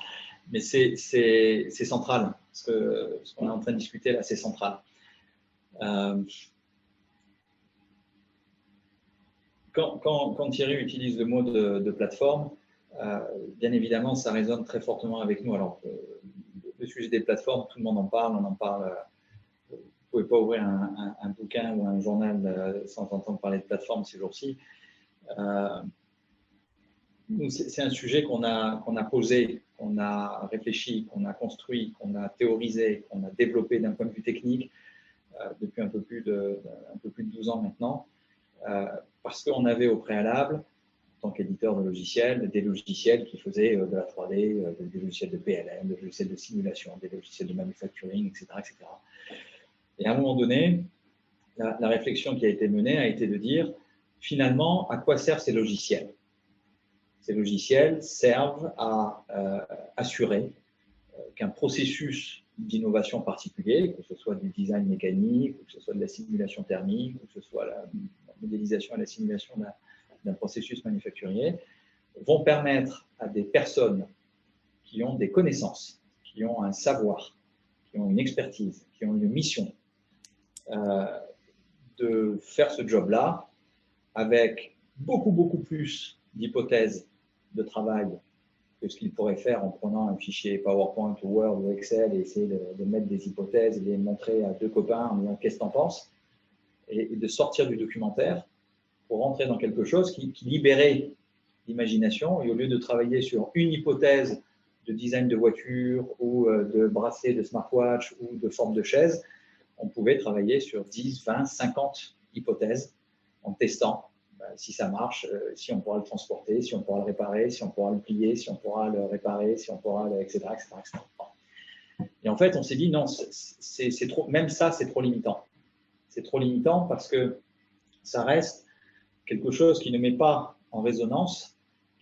C: Mais c'est central. Ce qu'on est en train de discuter là, c'est central. Quand Thierry utilise le mot de plateforme, bien évidemment, ça résonne très fortement avec nous. Alors, le sujet des plateformes, tout le monde en parle, on en parle. Vous ne pouvez pas ouvrir un bouquin ou un journal sans entendre parler de plateforme ces jours-ci. C'est un sujet qu'on a posé, qu'on a réfléchi, qu'on a construit, qu'on a théorisé, qu'on a développé d'un point de vue technique depuis un peu plus de 12 ans maintenant. Parce qu'on avait au préalable, en tant qu'éditeur de logiciels, des logiciels qui faisaient de la 3D, des logiciels de PLM, des logiciels de simulation, des logiciels de manufacturing, etc., etc. Et à un moment donné, la réflexion qui a été menée a été de dire, finalement, à quoi servent ces logiciels? Ces logiciels servent à assurer qu'un processus d'innovation particulier, que ce soit du design mécanique, que ce soit de la simulation thermique, que ce soit la modélisation et la simulation d'un processus manufacturier, vont permettre à des personnes qui ont des connaissances, qui ont un savoir, qui ont une expertise, qui ont une mission, de faire ce job-là avec beaucoup plus d'hypothèses de travail que ce qu'ils pourraient faire en prenant un fichier PowerPoint ou Word ou Excel et essayer de mettre des hypothèses et les montrer à deux copains en disant « qu'est-ce que t'en penses ?» et de sortir du documentaire pour rentrer dans quelque chose qui libérait l'imagination. Et au lieu de travailler sur une hypothèse de design de voiture ou de bracelet de smartwatch ou de forme de chaise, on pouvait travailler sur 10, 20, 50 hypothèses en testant si ça marche, si on pourra le transporter, si on pourra le réparer, si on pourra le plier, si on pourra le réparer, si on pourra le, etc., etc., etc. Et en fait, on s'est dit non, c'est trop, même ça, c'est trop limitant. C'est trop limitant parce que ça reste quelque chose qui ne met pas en résonance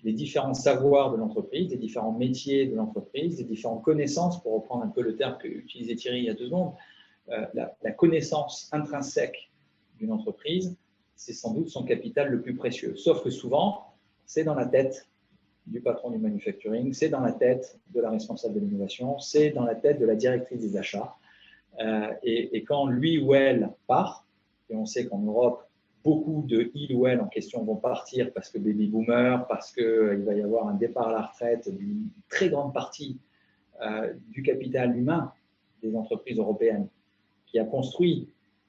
C: les différents savoirs de l'entreprise, les différents métiers de l'entreprise, les différentes connaissances, pour reprendre un peu le terme qu'utilisait Thierry il y a 2 secondes, la connaissance intrinsèque d'une entreprise, c'est sans doute son capital le plus précieux. Sauf que souvent, c'est dans la tête du patron du manufacturing, c'est dans la tête de la responsable de l'innovation, c'est dans la tête de la directrice des achats. Et quand lui ou elle part, et on sait qu'en Europe, beaucoup de il ou elle en question vont partir parce que baby boomer, parce qu'il va y avoir un départ à la retraite d'une très grande partie du capital humain des entreprises européennes qui a construit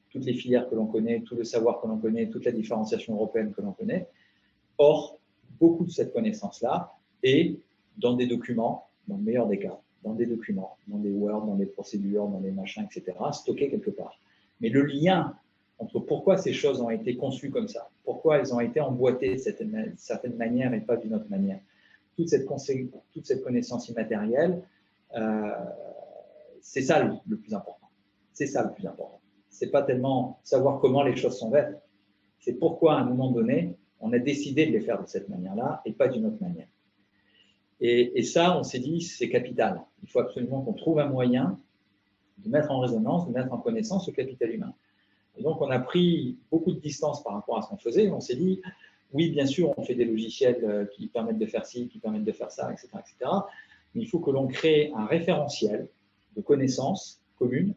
C: toutes les filières que l'on connaît, tout le savoir que l'on connaît, toute la différenciation européenne que l'on connaît. Or, beaucoup de cette connaissance-là est dans des documents, dans le meilleur des cas, dans des documents, dans des Word, dans des procédures, dans des machins, etc., stockés quelque part. Mais le lien entre pourquoi ces choses ont été conçues comme ça, pourquoi elles ont été emboîtées de certaine manière et pas d'une autre manière, toute cette connaissance immatérielle, c'est ça le plus important. C'est ça le plus important. C'est pas tellement savoir comment les choses sont faites, c'est pourquoi à un moment donné, on a décidé de les faire de cette manière-là et pas d'une autre manière. Et ça, on s'est dit, c'est capital. Il faut absolument qu'on trouve un moyen de mettre en résonance, de mettre en connaissance ce capital humain. Et donc, on a pris beaucoup de distance par rapport à ce qu'on faisait. On s'est dit, oui, bien sûr, on fait des logiciels qui permettent de faire ci, qui permettent de faire ça, etc., etc. Mais il faut que l'on crée un référentiel de connaissances communes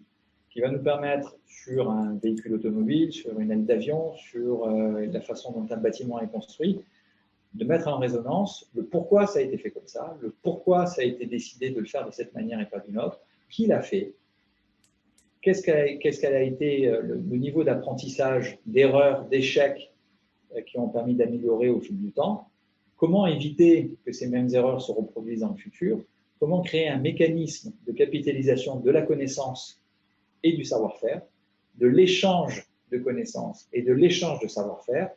C: qui va nous permettre, sur un véhicule automobile, sur une aile d'avion, sur la façon dont un bâtiment est construit, de mettre en résonance le pourquoi ça a été fait comme ça, le pourquoi ça a été décidé de le faire de cette manière et pas d'une autre, qui l'a fait, qu'est-ce qu'elle a été le niveau d'apprentissage, d'erreurs, d'échecs qui ont permis d'améliorer au fil du temps, comment éviter que ces mêmes erreurs se reproduisent dans le futur, comment créer un mécanisme de capitalisation de la connaissance et du savoir-faire, de l'échange de connaissances et de l'échange de savoir-faire,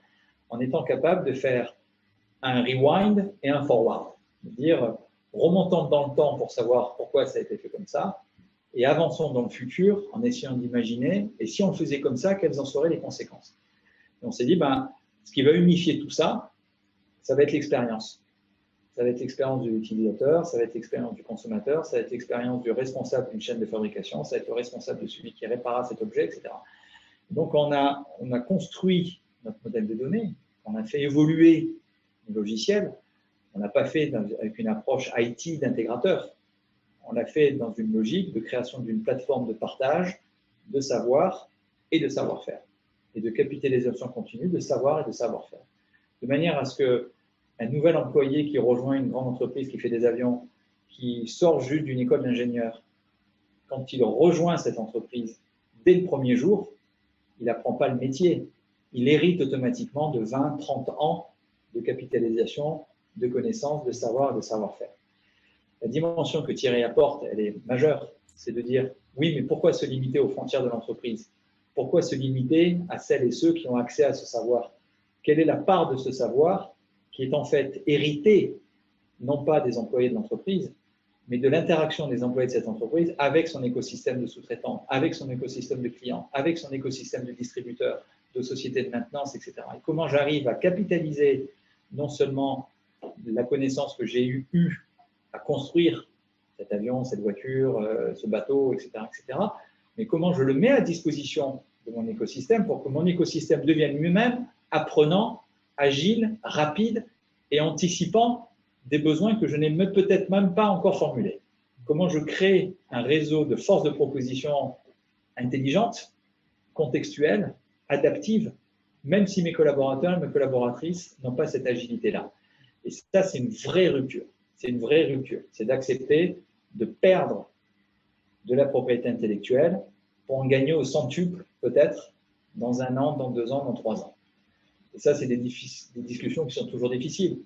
C: en étant capable de faire un rewind et un forward. C'est-à-dire, remontons dans le temps pour savoir pourquoi ça a été fait comme ça, et avançons dans le futur en essayant d'imaginer, et si on le faisait comme ça, quelles en seraient les conséquences. Et on s'est dit, ce qui va unifier tout ça, ça va être l'expérience. Ça va être l'expérience de l'utilisateur, ça va être l'expérience du consommateur, ça va être l'expérience du responsable d'une chaîne de fabrication, ça va être le responsable de celui qui réparera cet objet, etc. Donc, on a construit notre modèle de données, on a fait évoluer le logiciel. On n'a pas fait avec une approche IT d'intégrateur. On l'a fait dans une logique de création d'une plateforme de partage de savoir et de savoir-faire, et de capitalisation continue de savoir et de savoir-faire. De manière à ce qu'un nouvel employé qui rejoint une grande entreprise qui fait des avions, qui sort juste d'une école d'ingénieur, quand il rejoint cette entreprise, dès le premier jour, il n'apprend pas le métier. Il hérite automatiquement de 20, 30 ans de capitalisation, de connaissances, de savoir et de savoir-faire. La dimension que Thierry apporte, elle est majeure. C'est de dire, oui, mais pourquoi se limiter aux frontières de l'entreprise? Pourquoi se limiter à celles et ceux qui ont accès à ce savoir? Quelle est la part de ce savoir qui est en fait héritée, non pas des employés de l'entreprise, mais de l'interaction des employés de cette entreprise avec son écosystème de sous-traitants, avec son écosystème de clients, avec son écosystème de distributeurs, de sociétés de maintenance, etc. Et comment j'arrive à capitaliser non seulement la connaissance que j'ai eue à construire cet avion, cette voiture, ce bateau, etc., mais comment je le mets à disposition de mon écosystème pour que mon écosystème devienne lui-même apprenant, agile, rapide et anticipant des besoins que je n'ai peut-être même pas encore formulés. Comment je crée un réseau de forces de proposition intelligentes, contextuelles, adaptives, même si mes collaborateurs et mes collaboratrices n'ont pas cette agilité-là. Et ça, c'est une vraie rupture. C'est une vraie rupture. C'est d'accepter de perdre de la propriété intellectuelle pour en gagner au centuple, peut-être, dans 1 an, dans 2 ans, dans 3 ans. Et ça, c'est des discussions qui sont toujours difficiles.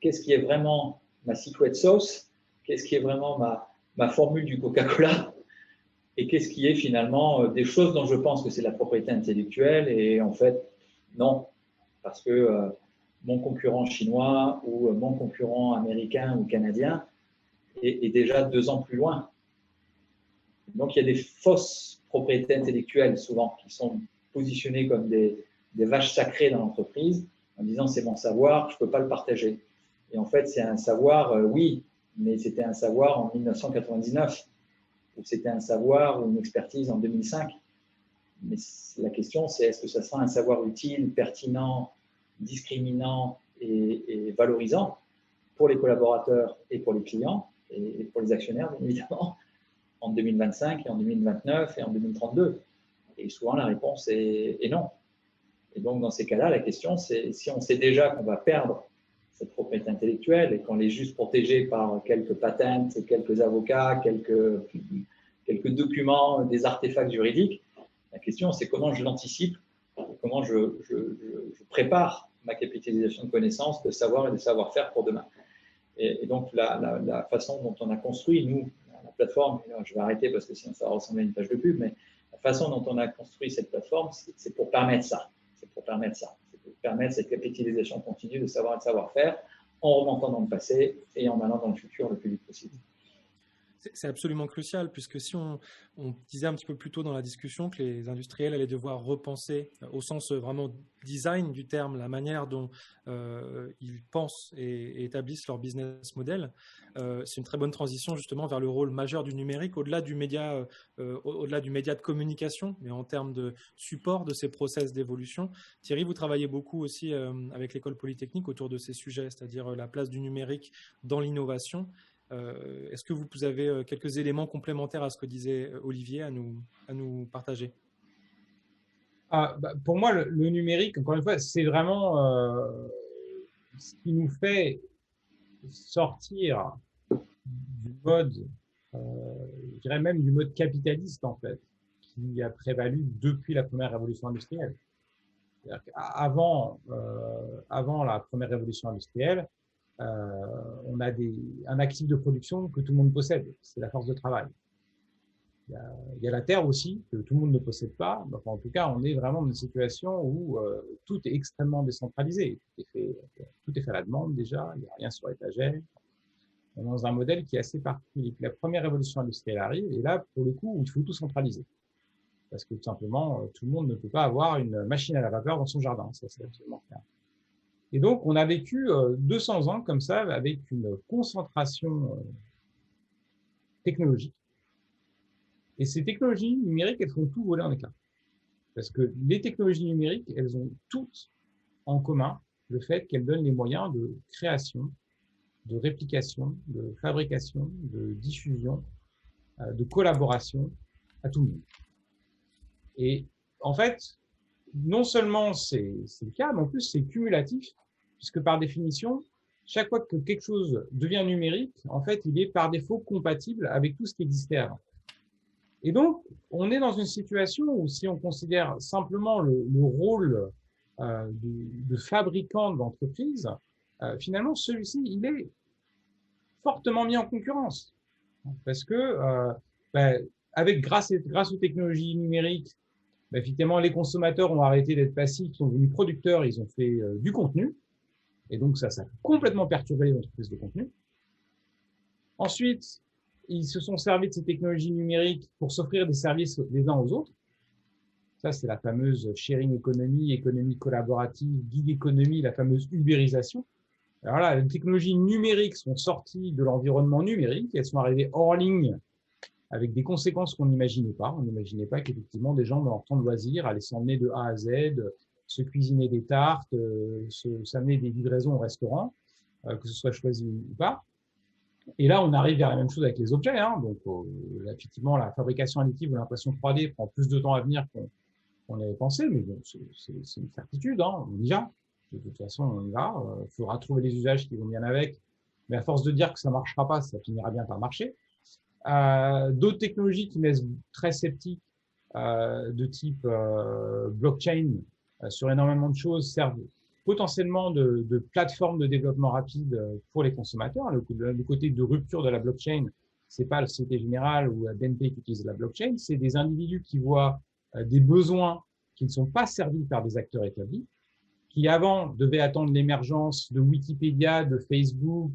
C: Qu'est-ce qui est vraiment ma secret sauce? Qu'est-ce qui est vraiment ma formule du Coca-Cola? Et qu'est-ce qui est finalement des choses dont je pense que c'est la propriété intellectuelle? Et en fait, non. Parce que mon concurrent chinois ou mon concurrent américain ou canadien est déjà 2 ans plus loin. Donc, il y a des fausses propriétés intellectuelles souvent qui sont positionnées comme des vaches sacrées dans l'entreprise en disant c'est mon savoir, je ne peux pas le partager. Et en fait, c'est un savoir, oui, mais c'était un savoir en 1999 ou c'était un savoir ou une expertise en 2005. Mais la question, c'est est-ce que ça sera un savoir utile, pertinent, discriminant et valorisant pour les collaborateurs et pour les clients et pour les actionnaires, bien évidemment, en 2025 et en 2029 et en 2032. Et souvent, la réponse est non. Et donc, dans ces cas-là, la question, c'est si on sait déjà qu'on va perdre cette propriété intellectuelle et qu'on est juste protégé par quelques patents, quelques avocats, quelques documents, des artefacts juridiques, la question, c'est comment je l'anticipe, comment je prépare ma capitalisation de connaissances, de savoir et de savoir-faire pour demain. Et donc, la façon dont on a construit, nous, la plateforme, je vais arrêter parce que sinon ça va ressembler à une page de pub, mais la façon dont on a construit cette plateforme, c'est pour permettre ça. C'est pour permettre ça. C'est pour permettre cette capitalisation continue de savoir et de savoir-faire en remontant dans le passé et en allant dans le futur le plus vite possible.
A: C'est absolument crucial, puisque si on disait un petit peu plus tôt dans la discussion que les industriels allaient devoir repenser, au sens vraiment design du terme, la manière dont ils pensent et établissent leur business model, c'est une très bonne transition justement vers le rôle majeur du numérique, au-delà du média de communication, mais en termes de support de ces process d'évolution. Thierry, vous travaillez beaucoup aussi avec l'école polytechnique autour de ces sujets, c'est-à-dire la place du numérique dans l'innovation. Est-ce que vous avez quelques éléments complémentaires à ce que disait Olivier à nous partager?
B: Pour moi, le numérique, encore une fois, c'est vraiment ce qui nous fait sortir du mode, je dirais même du mode capitaliste, en fait, qui a prévalu depuis la première révolution industrielle. Avant la première révolution industrielle, on a un actif de production que tout le monde possède, c'est la force de travail. Il y a la terre aussi, que tout le monde ne possède pas. Enfin, en tout cas, on est vraiment dans une situation où tout est extrêmement décentralisé. Tout est fait à la demande déjà, il n'y a rien sur étagère. On est dans un modèle qui est assez particulier. La première révolution industrielle arrive, et là, pour le coup, il faut tout centraliser. Parce que tout simplement, tout le monde ne peut pas avoir une machine à la vapeur dans son jardin. Ça, c'est absolument clair. Et donc, on a vécu 200 ans comme ça, avec une concentration technologique. Et ces technologies numériques, elles font tout voler en éclats. Parce que les technologies numériques, elles ont toutes en commun le fait qu'elles donnent les moyens de création, de réplication, de fabrication, de diffusion, de collaboration à tout le monde. Et en fait, non seulement c'est le cas, mais en plus c'est cumulatif, puisque par définition, chaque fois que quelque chose devient numérique, en fait, il est par défaut compatible avec tout ce qui existait avant. Et donc, on est dans une situation où si on considère simplement le rôle de fabricant de l'entreprise, finalement, celui-ci, il est fortement mis en concurrence. Parce que, grâce aux technologies numériques, effectivement, les consommateurs ont arrêté d'être passifs, ils sont devenus producteurs, ils ont fait du contenu. Et donc, ça a complètement perturbé les entreprises de contenu. Ensuite, ils se sont servis de ces technologies numériques pour s'offrir des services les uns aux autres. Ça, c'est la fameuse sharing economy, économie collaborative, gig economy, la fameuse ubérisation. Alors là, les technologies numériques sont sorties de l'environnement numérique, elles sont arrivées hors ligne avec des conséquences qu'on n'imaginait pas. On n'imaginait pas qu'effectivement des gens dans leur temps de loisir allaient s'emmener de A à Z, se cuisiner des tartes, s'amener des livraisons au restaurant, que ce soit choisi ou pas. Et là, on arrive vers la même chose avec les objets. Donc, effectivement, la fabrication additive ou l'impression 3D prend plus de temps à venir qu'on avait pensé, mais bon, c'est une certitude. On y va. De toute façon, on y va. Il faudra trouver les usages qui vont bien avec. Mais à force de dire que ça ne marchera pas, ça finira bien par marcher. D'autres technologies qui me laissent très sceptique, de type blockchain, sur énormément de choses, servent potentiellement de plateforme de développement rapide pour les consommateurs. Le côté de rupture de la blockchain, c'est pas la Société Générale ou la BNP qui utilise la blockchain, c'est des individus qui voient des besoins qui ne sont pas servis par des acteurs établis, qui avant devaient attendre l'émergence de Wikipédia, de Facebook,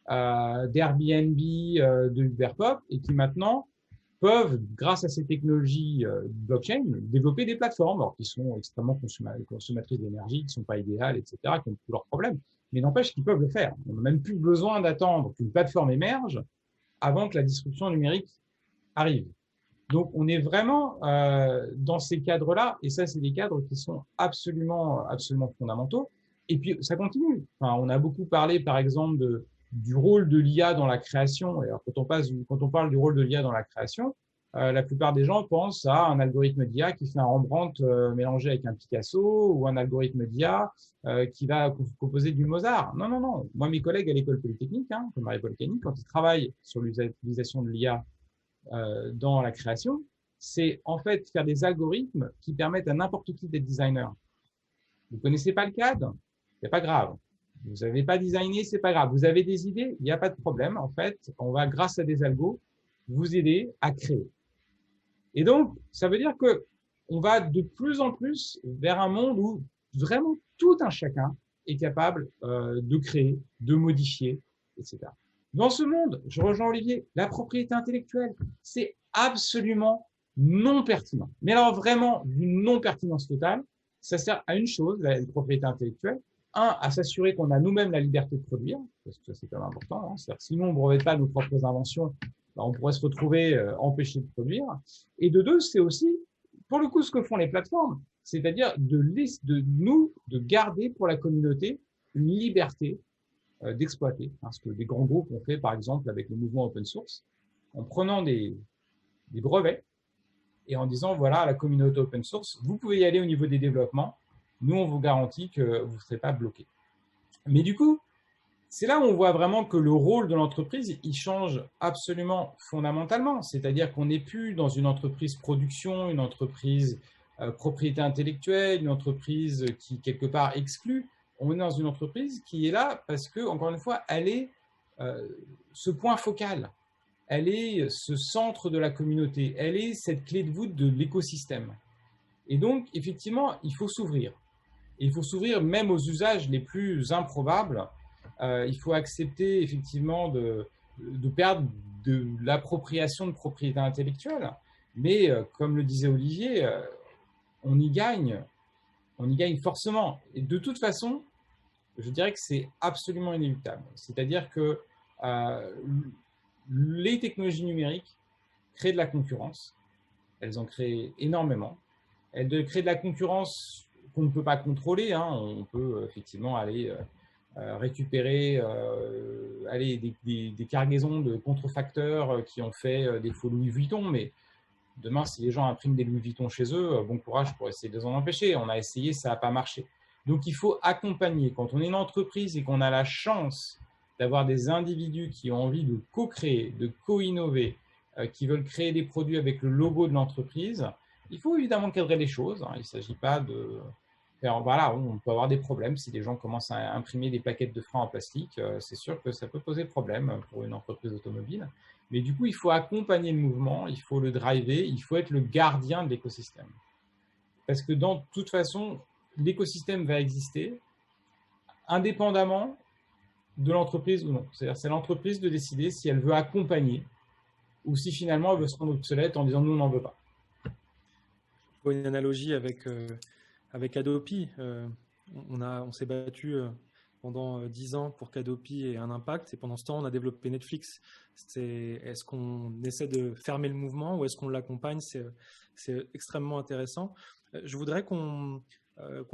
B: d'Airbnb, de Uberpop, et qui maintenant peuvent, grâce à ces technologies blockchain, développer des plateformes qui sont extrêmement consommatrices d'énergie, qui ne sont pas idéales, etc., qui ont tous leurs problèmes. Mais n'empêche qu'ils peuvent le faire. On n'a même plus besoin d'attendre qu'une plateforme émerge avant que la disruption numérique arrive. Donc, on est vraiment dans ces cadres-là, et ça, c'est des cadres qui sont absolument fondamentaux. Et puis, ça continue. Enfin, on a beaucoup parlé, par exemple, du rôle de l'IA dans la création. Et alors, quand on parle du rôle de l'IA dans la création, la plupart des gens pensent à un algorithme d'IA qui fait un Rembrandt mélangé avec un Picasso, ou un algorithme d'IA qui va composer du Mozart. Non, non, non. Moi, mes collègues à l'école polytechnique, comme Marie-Paul Cani, quand ils travaillent sur l'utilisation de l'IA dans la création, c'est en fait faire des algorithmes qui permettent à n'importe qui d'être designer. Vous connaissez pas le cadre? C'est pas grave. Vous n'avez pas designé, c'est pas grave. Vous avez des idées, il n'y a pas de problème. En fait, on va, grâce à des algos, vous aider à créer. Et donc, ça veut dire que on va de plus en plus vers un monde où vraiment tout un chacun est capable de créer, de modifier, etc. Dans ce monde, je rejoins Olivier, la propriété intellectuelle, c'est absolument non pertinent. Mais alors vraiment, d'une non-pertinence totale, ça sert à une chose, la propriété intellectuelle. Un, à s'assurer qu'on a nous-mêmes la liberté de produire, parce que ça c'est quand même important. C'est-à-dire que si nous, on ne brevette pas nos propres inventions, on pourrait se retrouver empêché de produire. Et de deux, c'est aussi, pour le coup, ce que font les plateformes, c'est-à-dire de garder pour la communauté une liberté d'exploiter. Ce que des grands groupes ont fait, par exemple, avec le mouvement open source, en prenant des brevets et en disant, voilà, la communauté open source, vous pouvez y aller au niveau des développements. Nous, on vous garantit que vous ne serez pas bloqué. Mais du coup, c'est là où on voit vraiment que le rôle de l'entreprise, il change absolument fondamentalement. C'est-à-dire qu'on n'est plus dans une entreprise production, une entreprise propriété intellectuelle, une entreprise qui, quelque part, exclut. On est dans une entreprise qui est là parce que, encore une fois, elle est ce point focal. Elle est ce centre de la communauté. Elle est cette clé de voûte de l'écosystème. Et donc, effectivement, il faut s'ouvrir. Et il faut s'ouvrir même aux usages les plus improbables. Il faut accepter effectivement de perdre de l'appropriation de propriété intellectuelle. Mais comme le disait Olivier, on y gagne forcément. Et de toute façon, je dirais que c'est absolument inéluctable. C'est-à-dire que les technologies numériques créent de la concurrence. Elles en créent énormément. Elles créent de la concurrence qu'on ne peut pas contrôler. Hein. On peut effectivement aller récupérer des cargaisons de contrefacteurs qui ont fait des faux Louis Vuitton, mais demain, si les gens impriment des Louis Vuitton chez eux, bon courage pour essayer de les en empêcher. On a essayé, ça n'a pas marché. Donc, il faut accompagner. Quand on est une entreprise et qu'on a la chance d'avoir des individus qui ont envie de co-créer, de co-innover, qui veulent créer des produits avec le logo de l'entreprise, il faut évidemment cadrer les choses. Hein. Il ne s'agit pas de... Voilà, on peut avoir des problèmes si les gens commencent à imprimer des plaquettes de frein en plastique. C'est sûr que ça peut poser problème pour une entreprise automobile. Mais du coup, il faut accompagner le mouvement, il faut le driver, il faut être le gardien de l'écosystème. Parce que de toute façon, l'écosystème va exister indépendamment de l'entreprise ou non. C'est-à-dire, c'est l'entreprise de décider si elle veut accompagner ou si finalement elle veut se rendre obsolète en disant nous, on n'en veut pas.
A: Je vois une analogie avec Adopi. On s'est battu pendant 10 ans pour qu'Adopi ait un impact, et pendant ce temps, on a développé Netflix. Est-ce qu'on essaie de fermer le mouvement ou est-ce qu'on l'accompagne? C'est extrêmement intéressant. Je voudrais qu'on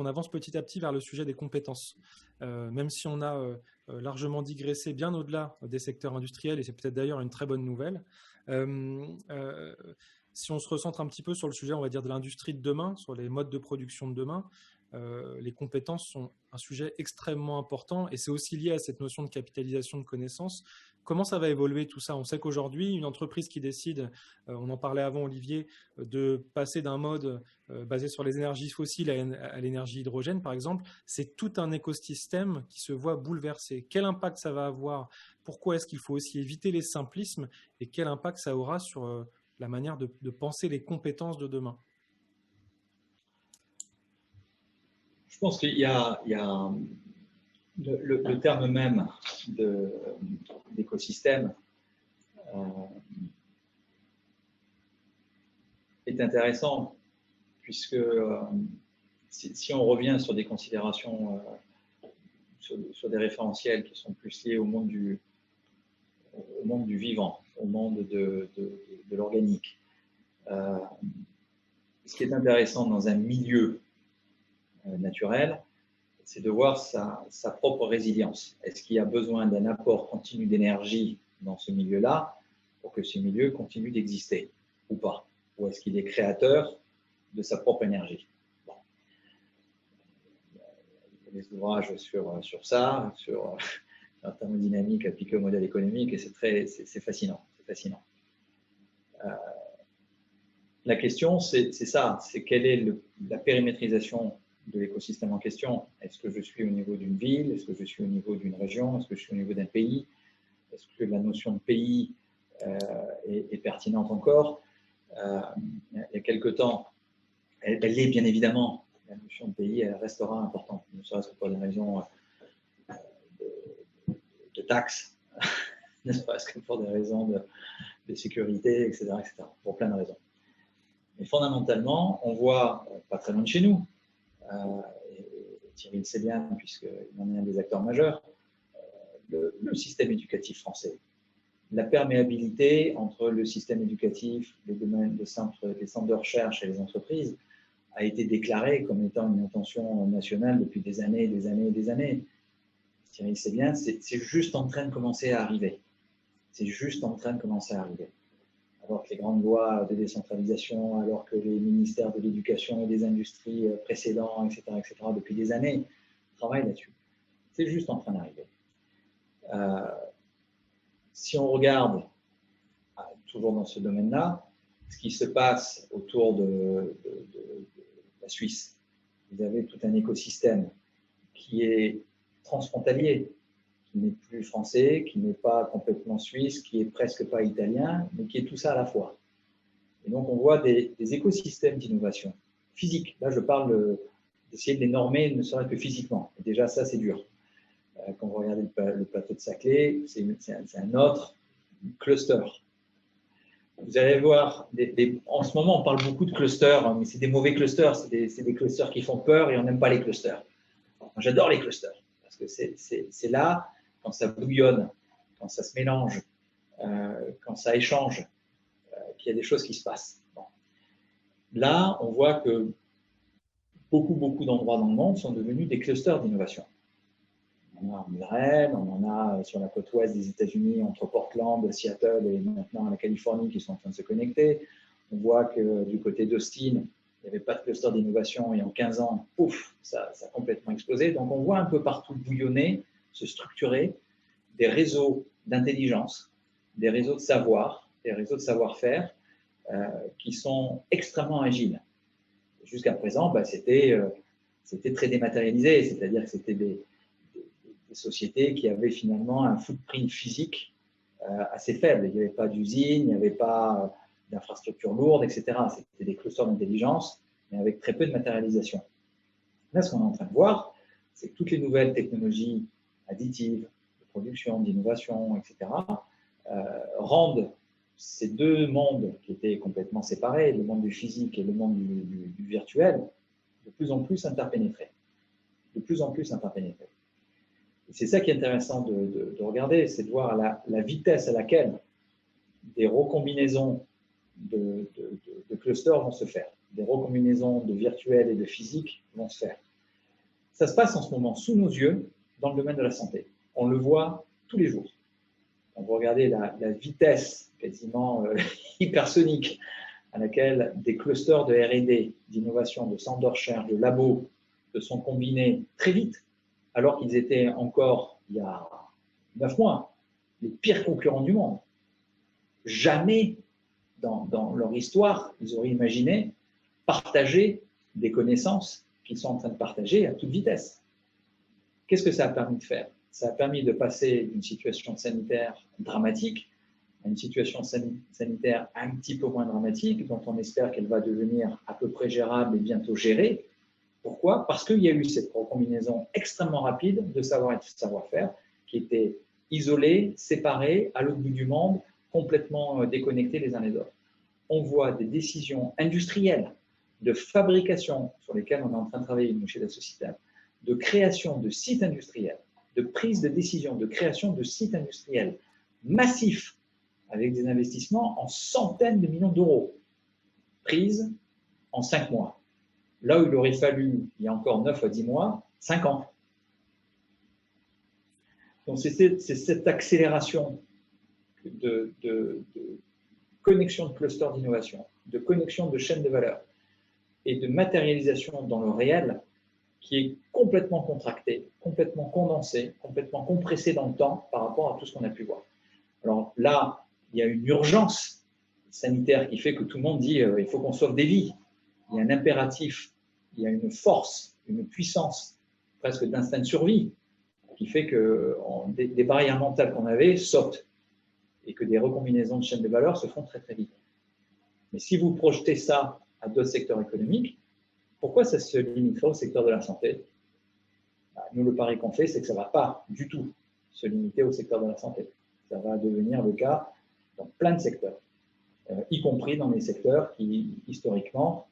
A: avance petit à petit vers le sujet des compétences. Même si on a largement digressé bien au-delà des secteurs industriels, et c'est peut-être d'ailleurs une très bonne nouvelle, si on se recentre un petit peu sur le sujet, on va dire, de l'industrie de demain, sur les modes de production de demain, les compétences sont un sujet extrêmement important, et c'est aussi lié à cette notion de capitalisation de connaissances. Comment ça va évoluer tout ça? On sait qu'aujourd'hui, une entreprise qui décide, on en parlait avant Olivier, de passer d'un mode basé sur les énergies fossiles à l'énergie hydrogène par exemple, c'est tout un écosystème qui se voit bouleversé. Quel impact ça va avoir? Pourquoi est-ce qu'il faut aussi éviter les simplismes? Et quel impact ça aura sur la manière de penser les compétences de demain?
C: Je pense qu'il y a le terme même d'écosystème est intéressant, puisque si on revient sur des considérations, sur des référentiels qui sont plus liés au monde du vivant, au monde de l'organique, ce qui est intéressant dans un milieu naturel, c'est de voir sa propre résilience. Est-ce qu'il y a besoin d'un apport continu d'énergie dans ce milieu-là pour que ce milieu continue d'exister ou pas? Ou est-ce qu'il est créateur de sa propre énergie? Bon. Il y a des ouvrages sur ça, sur la thermodynamique appliquée au modèle économique, et c'est fascinant. C'est fascinant. La question, c'est ça, c'est quelle est la périmétrisation de l'écosystème en question. Est-ce que je suis au niveau d'une ville? Est-ce que je suis au niveau d'une région? Est-ce que je suis au niveau d'un pays? Est-ce que la notion de pays est pertinente encore? Il y a quelque temps, elle l'est bien évidemment. La notion de pays, elle restera importante, ne serait-ce que pour des raisons de taxes, ne serait-ce que pour des raisons de sécurité, etc., pour plein de raisons. Mais fondamentalement, on voit, pas très loin de chez nous, et Thierry le sait bien puisqu'il en est un des acteurs majeurs, le système éducatif français. La perméabilité entre le système éducatif, les domaines des centres de recherche et les entreprises a été déclarée comme étant une intention nationale depuis des années, des années, des années. Thierry le sait bien, c'est juste en train de commencer à arriver. C'est juste en train de commencer à arriver. Alors que les grandes lois de décentralisation, alors que les ministères de l'éducation et des industries précédents, etc., depuis des années, travaillent là-dessus. C'est juste en train d'arriver. Si on regarde, toujours dans ce domaine-là, ce qui se passe autour de la Suisse, vous avez tout un écosystème qui est transfrontalier, qui n'est plus français, qui n'est pas complètement suisse, qui est presque pas italien, mais qui est tout ça à la fois. Et donc, on voit des écosystèmes d'innovation physique. Là, je parle d'essayer de les normer, ne serait-ce que physiquement. Et déjà, ça, c'est dur. Quand vous regardez le plateau de Saclay, c'est un autre clusters. Vous allez voir, en ce moment, on parle beaucoup de clusters, mais c'est des mauvais clusters, c'est des clusters qui font peur et on n'aime pas les clusters. J'adore les clusters, parce que c'est là, quand ça bouillonne, quand ça se mélange, quand ça échange, qu'il y a des choses qui se passent. Bon. Là, on voit que beaucoup d'endroits dans le monde sont devenus des clusters d'innovation. On en a en Israël, on en a sur la côte ouest des États-Unis, entre Portland, Seattle et maintenant la Californie qui sont en train de se connecter. On voit que du côté d'Austin, il n'y avait pas de cluster d'innovation et en 15 ans, pouf, ça a complètement explosé. Donc on voit un peu partout bouillonner, se structurer des réseaux d'intelligence, des réseaux de savoir, des réseaux de savoir-faire qui sont extrêmement agiles. Jusqu'à présent, c'était très dématérialisé, c'est-à-dire que c'était des sociétés qui avaient finalement un footprint physique assez faible. Il n'y avait pas d'usine, il n'y avait pas d'infrastructures lourdes, etc. C'était des clusters d'intelligence, mais avec très peu de matérialisation. Là, ce qu'on est en train de voir, c'est que toutes les nouvelles technologies additives, de production, d'innovation, etc., rendent ces deux mondes qui étaient complètement séparés, le monde du physique et le monde du virtuel, de plus en plus interpénétrés. De plus en plus interpénétrés. C'est ça qui est intéressant de regarder, c'est de voir la vitesse à laquelle des recombinaisons de clusters vont se faire, des recombinaisons de virtuel et de physique vont se faire. Ça se passe en ce moment sous nos yeux dans le domaine de la santé. On le voit tous les jours. On va regarder la vitesse quasiment hypersonique à laquelle des clusters de R&D, d'innovation, de centres de recherche, de labos se sont combinés très vite, alors qu'ils étaient encore, il y a 9 mois, les pires concurrents du monde. Jamais, dans leur histoire, ils auraient imaginé partager des connaissances qu'ils sont en train de partager à toute vitesse. Qu'est-ce que ça a permis de faire? Ça a permis de passer d'une situation sanitaire dramatique à une situation sanitaire un petit peu moins dramatique, dont on espère qu'elle va devenir à peu près gérable et bientôt gérée. Pourquoi? Parce qu'il y a eu cette recombinaison extrêmement rapide de savoir et de savoir-faire qui étaient isolés, séparés, à l'autre bout du monde, complètement déconnectés les uns les autres. On voit des décisions industrielles de fabrication sur lesquelles on est en train de travailler nous chez Dassault Systèmes, de création de sites industriels, de prise de décision, de création de sites industriels massifs avec des investissements en centaines de millions d'euros, prises en 5 mois. Là où il aurait fallu, il y a encore 9 à 10 mois, 5 ans. Donc c'est cette accélération de connexion de clusters d'innovation, de connexion de chaînes de valeur et de matérialisation dans le réel qui est complètement contractée, complètement condensée, complètement compressée dans le temps par rapport à tout ce qu'on a pu voir. Alors là, il y a une urgence sanitaire qui fait que tout le monde dit il faut qu'on sauve des vies. Il y a un impératif, il y a une force, une puissance presque d'instinct de survie qui fait que des barrières mentales qu'on avait sautent et que des recombinaisons de chaînes de valeur se font très très vite. Mais si vous projetez ça à d'autres secteurs économiques, pourquoi ça se limiterait au secteur de la santé? Nous, le pari qu'on fait, c'est que ça ne va pas du tout se limiter au secteur de la santé. Ça va devenir le cas dans plein de secteurs, y compris dans les secteurs qui, historiquement,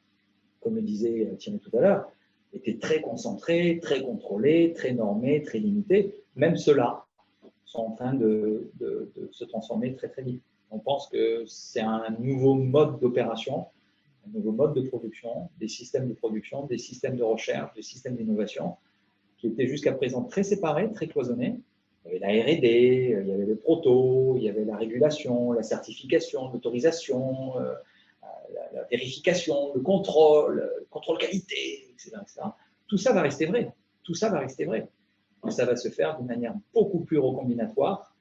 C: comme le disait Thierry tout à l'heure, étaient très concentrés, très contrôlés, très normés, très limités. Même ceux-là sont en train de se transformer très très vite. On pense que c'est un nouveau mode d'opération, un nouveau mode de production, des systèmes de production, des systèmes de recherche, des systèmes d'innovation, qui étaient jusqu'à présent très séparés, très cloisonnés. Il y avait la R&D, il y avait le proto, il y avait la régulation, la certification, l'autorisation, la vérification, le contrôle qualité, etc., etc. Tout ça va rester vrai. Tout ça va rester vrai. Mais ça va se faire de manière beaucoup plus recombinatoire,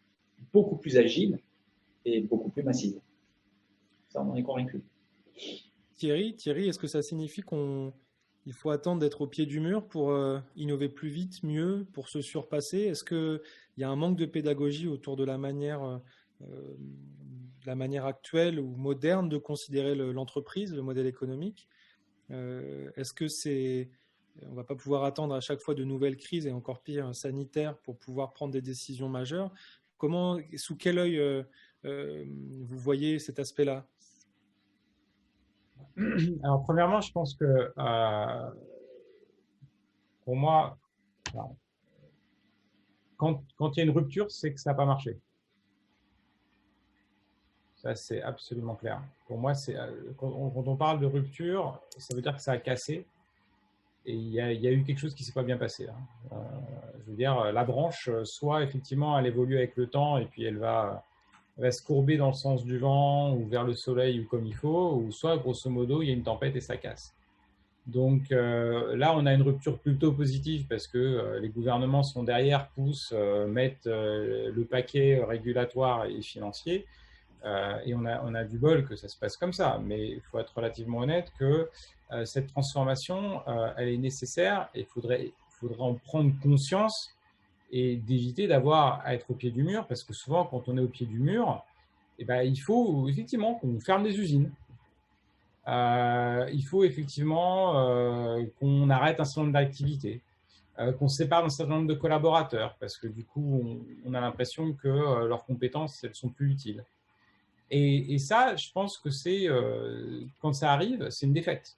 C: beaucoup plus agile et beaucoup plus massive. Ça, on en est convaincu.
A: Thierry, est-ce que ça signifie qu'il faut attendre d'être au pied du mur pour innover plus vite, mieux, pour se surpasser? Est-ce qu'il y a un manque de pédagogie autour de la manière actuelle ou moderne de considérer l'entreprise, le modèle économique? Est-ce que on ne va pas pouvoir attendre à chaque fois de nouvelles crises et encore pire sanitaires pour pouvoir prendre des décisions majeures? Sous quel œil vous voyez cet aspect-là?
B: Alors, premièrement, je pense que pour moi, quand il y a une rupture, c'est que ça n'a pas marché. Ça, c'est absolument clair. Pour moi, quand on parle de rupture, ça veut dire que ça a cassé et il y a eu quelque chose qui ne s'est pas bien passé. Je veux dire, la branche, soit effectivement, elle évolue avec le temps et puis elle va se courber dans le sens du vent ou vers le soleil ou comme il faut, ou soit, grosso modo, il y a une tempête et ça casse. Donc là, on a une rupture plutôt positive parce que les gouvernements sont derrière, poussent, mettent le paquet régulatoire et financier. Et on a du bol que ça se passe comme ça. Mais il faut être relativement honnête que cette transformation, elle est nécessaire et il faudrait en prendre conscience et d'éviter d'avoir à être au pied du mur, parce que souvent, quand on est au pied du mur, eh ben, il faut effectivement qu'on ferme les usines. Il faut effectivement qu'on arrête un certain nombre d'activités, qu'on sépare un certain nombre de collaborateurs, parce que du coup, on a l'impression que leurs compétences, elles sont plus utiles. Et ça, je pense que quand ça arrive, c'est une défaite.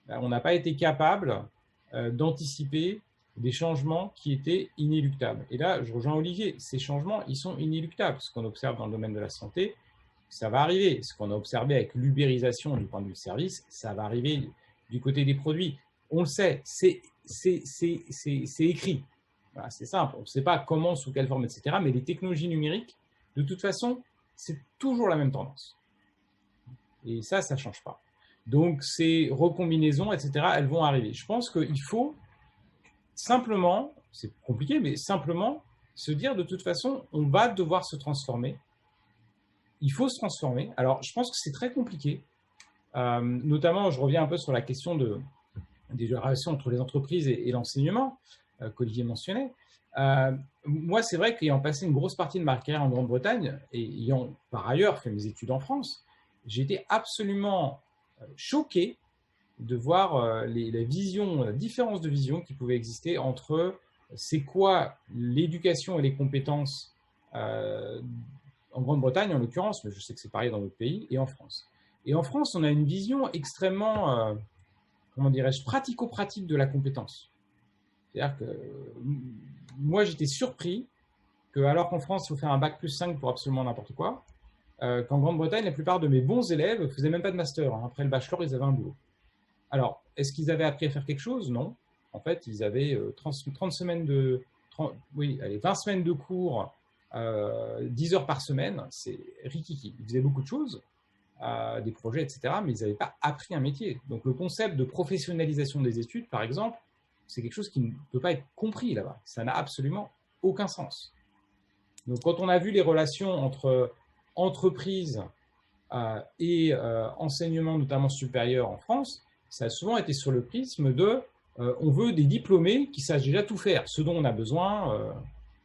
B: On n'a pas été capable d'anticiper des changements qui étaient inéluctables. Et là, je rejoins Olivier, ces changements, ils sont inéluctables. Ce qu'on observe dans le domaine de la santé, ça va arriver. Ce qu'on a observé avec l'ubérisation du point de vue service, ça va arriver du côté des produits. On le sait, c'est écrit. Voilà, c'est simple. On ne sait pas comment, sous quelle forme, etc. Mais les technologies numériques, de toute façon, c'est toujours la même tendance. Et ça ne change pas. Donc, ces recombinaisons, etc., elles vont arriver. Je pense qu'il faut simplement, c'est compliqué, mais simplement se dire de toute façon, on va devoir se transformer. Il faut se transformer. Alors, je pense que c'est très compliqué. Notamment, je reviens un peu sur la question des relations entre les entreprises et l'enseignement qu'Olivier mentionnait. Moi, c'est vrai qu'ayant passé une grosse partie de ma carrière en Grande-Bretagne et ayant par ailleurs fait mes études en France, j'ai été absolument choqué de voir la différence de vision qui pouvait exister entre c'est quoi l'éducation et les compétences en Grande-Bretagne en l'occurrence, mais je sais que c'est pareil dans d'autres pays, et en France. Et en France, on a une vision extrêmement, comment dirais-je, pratico-pratique de la compétence. C'est-à-dire que moi, j'étais surpris alors qu'en France, il faut faire un bac plus 5 pour absolument n'importe quoi, qu'en Grande-Bretagne, la plupart de mes bons élèves ne faisaient même pas de master. Après le bachelor, ils avaient un boulot. Alors, est-ce qu'ils avaient appris à faire quelque chose? Non. En fait, ils avaient 20 semaines de cours, 10 heures par semaine. C'est rikiki. Ils faisaient beaucoup de choses, des projets, etc., mais ils n'avaient pas appris un métier. Donc, le concept de professionnalisation des études, par exemple, c'est quelque chose qui ne peut pas être compris là-bas. Ça n'a absolument aucun sens. Donc, quand on a vu les relations entre entreprises et enseignement, notamment supérieur en France, ça a souvent été sur le prisme de on veut des diplômés qui sachent déjà tout faire, ce dont on a besoin,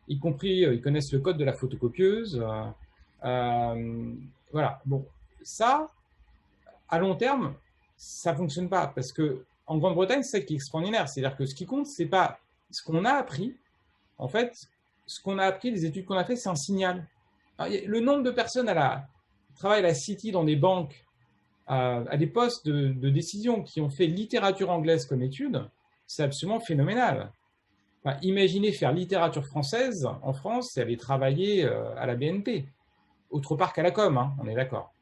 B: y compris ils connaissent le code de la photocopieuse. Voilà. Bon, ça, à long terme, ça ne fonctionne pas parce qu'en Grande-Bretagne, c'est ça qui est extraordinaire. C'est-à-dire que ce qui compte, ce n'est pas ce qu'on a appris. En fait, ce qu'on a appris, les études qu'on a fait, c'est un signal. Alors, le nombre de personnes qui travaillent à la City dans des banques, à des postes de décision qui ont fait littérature anglaise comme étude, c'est absolument phénoménal. Enfin, imaginez faire littérature française en France, c'est aller travailler à la BNP, autre part qu'à la com, hein, on est d'accord.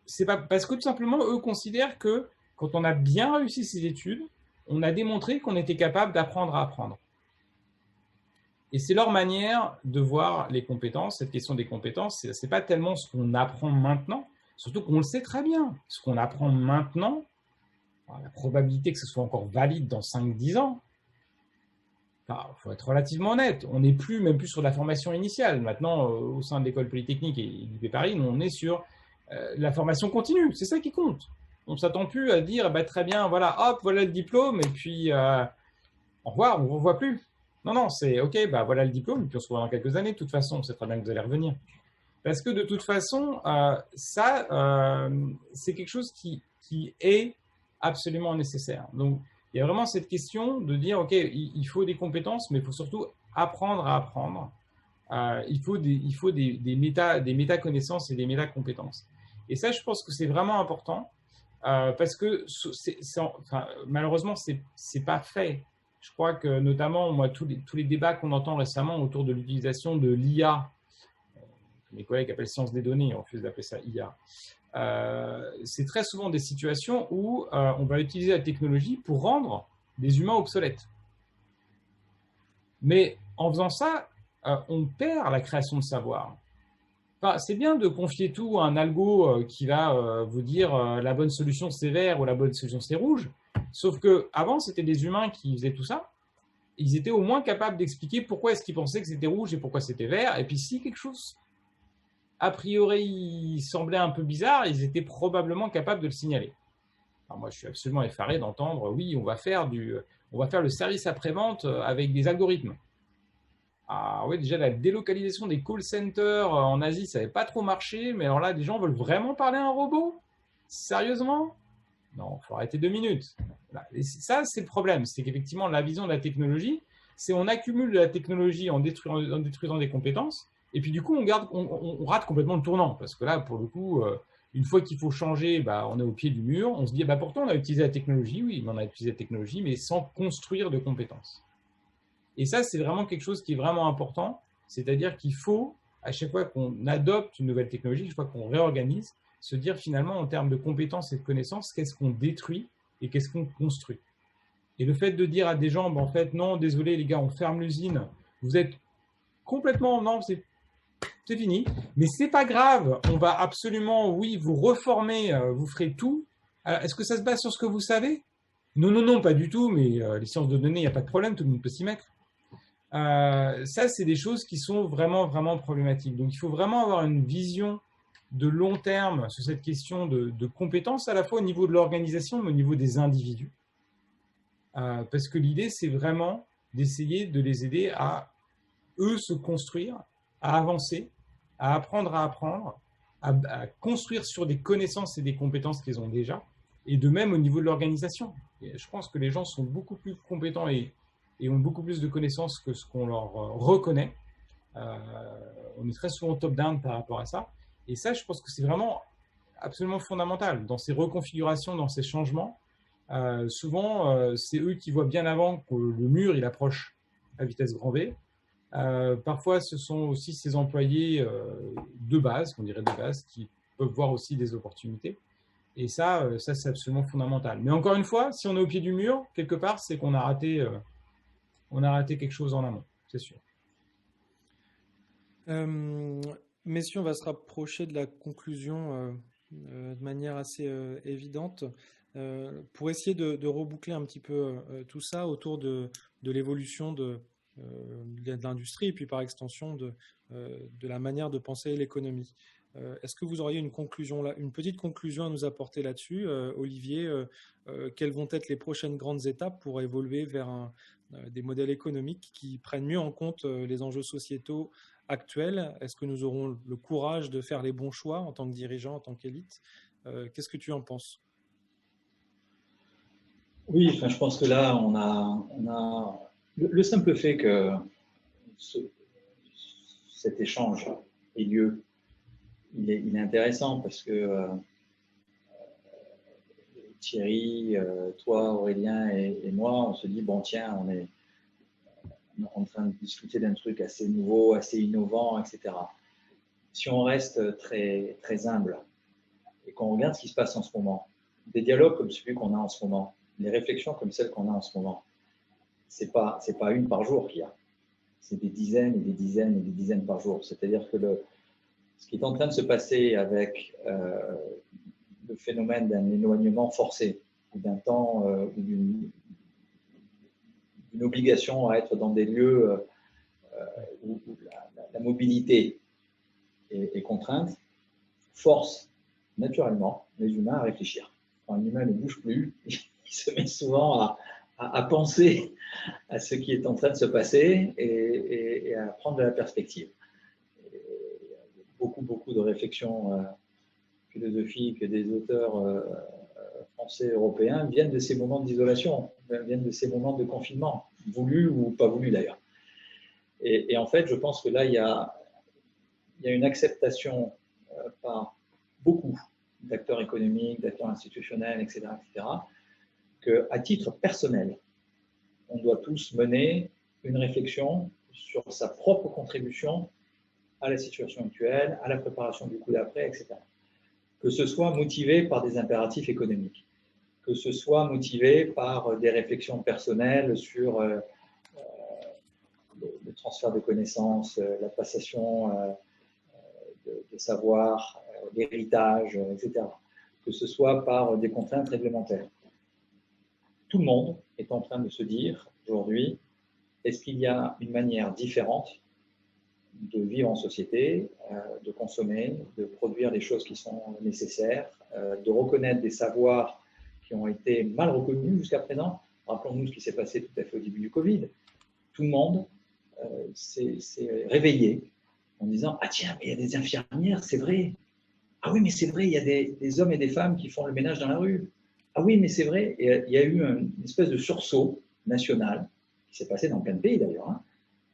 B: C'est pas parce que tout simplement eux considèrent que quand on a bien réussi ses études, on a démontré qu'on était capable d'apprendre à apprendre. Et c'est leur manière de voir les compétences. Cette question des compétences, ce n'est pas tellement ce qu'on apprend maintenant, surtout qu'on le sait très bien. Ce qu'on apprend maintenant, la probabilité que ce soit encore valide dans 5-10 ans, il faut être relativement honnête. On n'est plus, même plus sur la formation initiale. Maintenant, au sein de l'école polytechnique et l'IP Paris, nous, on est sur la formation continue. C'est ça qui compte. On ne s'attend plus à dire, très bien, voilà, hop, voilà le diplôme, et puis au revoir, on ne vous revoit plus. Non, c'est OK, voilà le diplôme, et puis on se voit dans quelques années. De toute façon, on sait très bien que vous allez revenir. Parce que de toute façon, c'est quelque chose qui est absolument nécessaire. Donc, il y a vraiment cette question de dire, OK, il faut des compétences, mais il faut surtout apprendre à apprendre. il faut des méta-connaissances et des méta-compétences. Et ça, je pense que c'est vraiment important parce que malheureusement, c'est pas fait. Je crois que notamment, moi, tous les débats qu'on entend récemment autour de l'utilisation de l'IA, mes collègues appellent science des données, on refuse d'appeler ça IA, c'est très souvent des situations où on va utiliser la technologie pour rendre des humains obsolètes. Mais en faisant ça, on perd la création de savoir. Enfin, c'est bien de confier tout à un algo qui va vous dire la bonne solution c'est vert ou la bonne solution c'est rouge. Sauf que avant c'était des humains qui faisaient tout ça. Ils étaient au moins capables d'expliquer pourquoi est-ce qu'ils pensaient que c'était rouge et pourquoi c'était vert. Et puis si quelque chose a priori semblait un peu bizarre, ils étaient probablement capables de le signaler. Alors moi je suis absolument effaré d'entendre oui on va faire le service après-vente avec des algorithmes. Ah oui, déjà la délocalisation des call centers en Asie, ça n'avait pas trop marché, mais alors là, des gens veulent vraiment parler à un robot? Sérieusement? Non, il faut arrêter 2 minutes. Et ça, c'est le problème, c'est qu'effectivement, la vision de la technologie, c'est on accumule de la technologie en détruisant des compétences, et puis du coup, on rate complètement le tournant, parce que là, pour le coup, une fois qu'il faut changer, on est au pied du mur, on se dit, pourtant, on a utilisé la technologie, oui, mais on a utilisé la technologie, mais sans construire de compétences. Et ça, c'est vraiment quelque chose qui est vraiment important. C'est-à-dire qu'il faut, à chaque fois qu'on adopte une nouvelle technologie, à chaque fois qu'on réorganise, se dire finalement en termes de compétences et de connaissances, qu'est-ce qu'on détruit et qu'est-ce qu'on construit. Et le fait de dire à des gens, en fait, non, désolé les gars, on ferme l'usine, vous êtes complètement, non, c'est fini. Mais c'est pas grave, on va absolument, oui, vous reformer, vous ferez tout. Alors, est-ce que ça se base sur ce que vous savez? Non, pas du tout, mais les sciences de données, il n'y a pas de problème, tout le monde peut s'y mettre. Ça, c'est des choses qui sont vraiment, vraiment problématiques. Donc, il faut vraiment avoir une vision de long terme sur cette question de compétences, à la fois au niveau de l'organisation, mais au niveau des individus. Parce que l'idée, c'est vraiment d'essayer de les aider à, eux, se construire, à avancer, à apprendre, à construire sur des connaissances et des compétences qu'ils ont déjà, et de même au niveau de l'organisation. Et je pense que les gens sont beaucoup plus compétents et ont beaucoup plus de connaissances que ce qu'on leur reconnaît. On est très souvent top-down par rapport à ça. Et ça, je pense que c'est vraiment absolument fondamental. Dans ces reconfigurations, dans ces changements, souvent, c'est eux qui voient bien avant que le mur, il approche à vitesse grand V. Parfois, ce sont aussi ces employés de base, qu'on dirait de base, qui peuvent voir aussi des opportunités. Et ça, c'est absolument fondamental. Mais encore une fois, si on est au pied du mur, quelque part, c'est qu'on a raté quelque chose en amont, c'est sûr.
A: Messieurs, on va se rapprocher de la conclusion de manière assez évidente. Pour essayer de reboucler un petit peu tout ça autour de l'évolution de l'industrie et puis par extension de la manière de penser l'économie. Est-ce que vous auriez une petite conclusion à nous apporter là-dessus, Olivier? Quelles vont être les prochaines grandes étapes pour évoluer vers des modèles économiques qui prennent mieux en compte les enjeux sociétaux actuels? Est-ce que nous aurons le courage de faire les bons choix en tant que dirigeants, en tant qu'élite? Qu'est-ce que tu en penses?
C: Oui, je pense que là, on a le simple fait que cet échange ait lieu, il est intéressant parce que Thierry, toi, Aurélien et moi, on se dit, bon tiens, on est en train de discuter d'un truc assez nouveau, assez innovant, etc. Si on reste très, très humble et qu'on regarde ce qui se passe en ce moment, des dialogues comme celui qu'on a en ce moment, les réflexions comme celles qu'on a en ce moment, c'est pas une par jour qu'il y a, c'est des dizaines et des dizaines et des dizaines par jour. C'est-à-dire que ce qui est en train de se passer avec le phénomène d'un éloignement forcé, d'un temps ou d'une obligation à être dans des lieux où la mobilité est contrainte, force naturellement les humains à réfléchir. Quand un humain ne bouge plus, il se met souvent à penser à ce qui est en train de se passer et à prendre de la perspective. Beaucoup de réflexions philosophiques des auteurs français, européens viennent de ces moments d'isolation, viennent de ces moments de confinement, voulus ou pas voulus d'ailleurs. Et en fait, je pense que là, il y a une acceptation par beaucoup d'acteurs économiques, d'acteurs institutionnels, etc., qu'à titre personnel, on doit tous mener une réflexion sur sa propre contribution à la situation actuelle, à la préparation du coup d'après, etc. Que ce soit motivé par des impératifs économiques, que ce soit motivé par des réflexions personnelles sur le transfert de connaissances, la passation de savoir, l'héritage, etc. Que ce soit par des contraintes réglementaires. Tout le monde est en train de se dire aujourd'hui, est-ce qu'il y a une manière différente de vivre en société, de consommer, de produire les choses qui sont nécessaires, de reconnaître des savoirs qui ont été mal reconnus jusqu'à présent. Rappelons-nous ce qui s'est passé tout à fait au début du Covid. Tout le monde s'est réveillé en disant « Ah tiens, mais il y a des infirmières, c'est vrai. Ah oui, mais c'est vrai, il y a des hommes et des femmes qui font le ménage dans la rue. Ah oui, mais c'est vrai. » Et il y a eu une espèce de sursaut national, qui s'est passé dans plein de pays d'ailleurs, hein,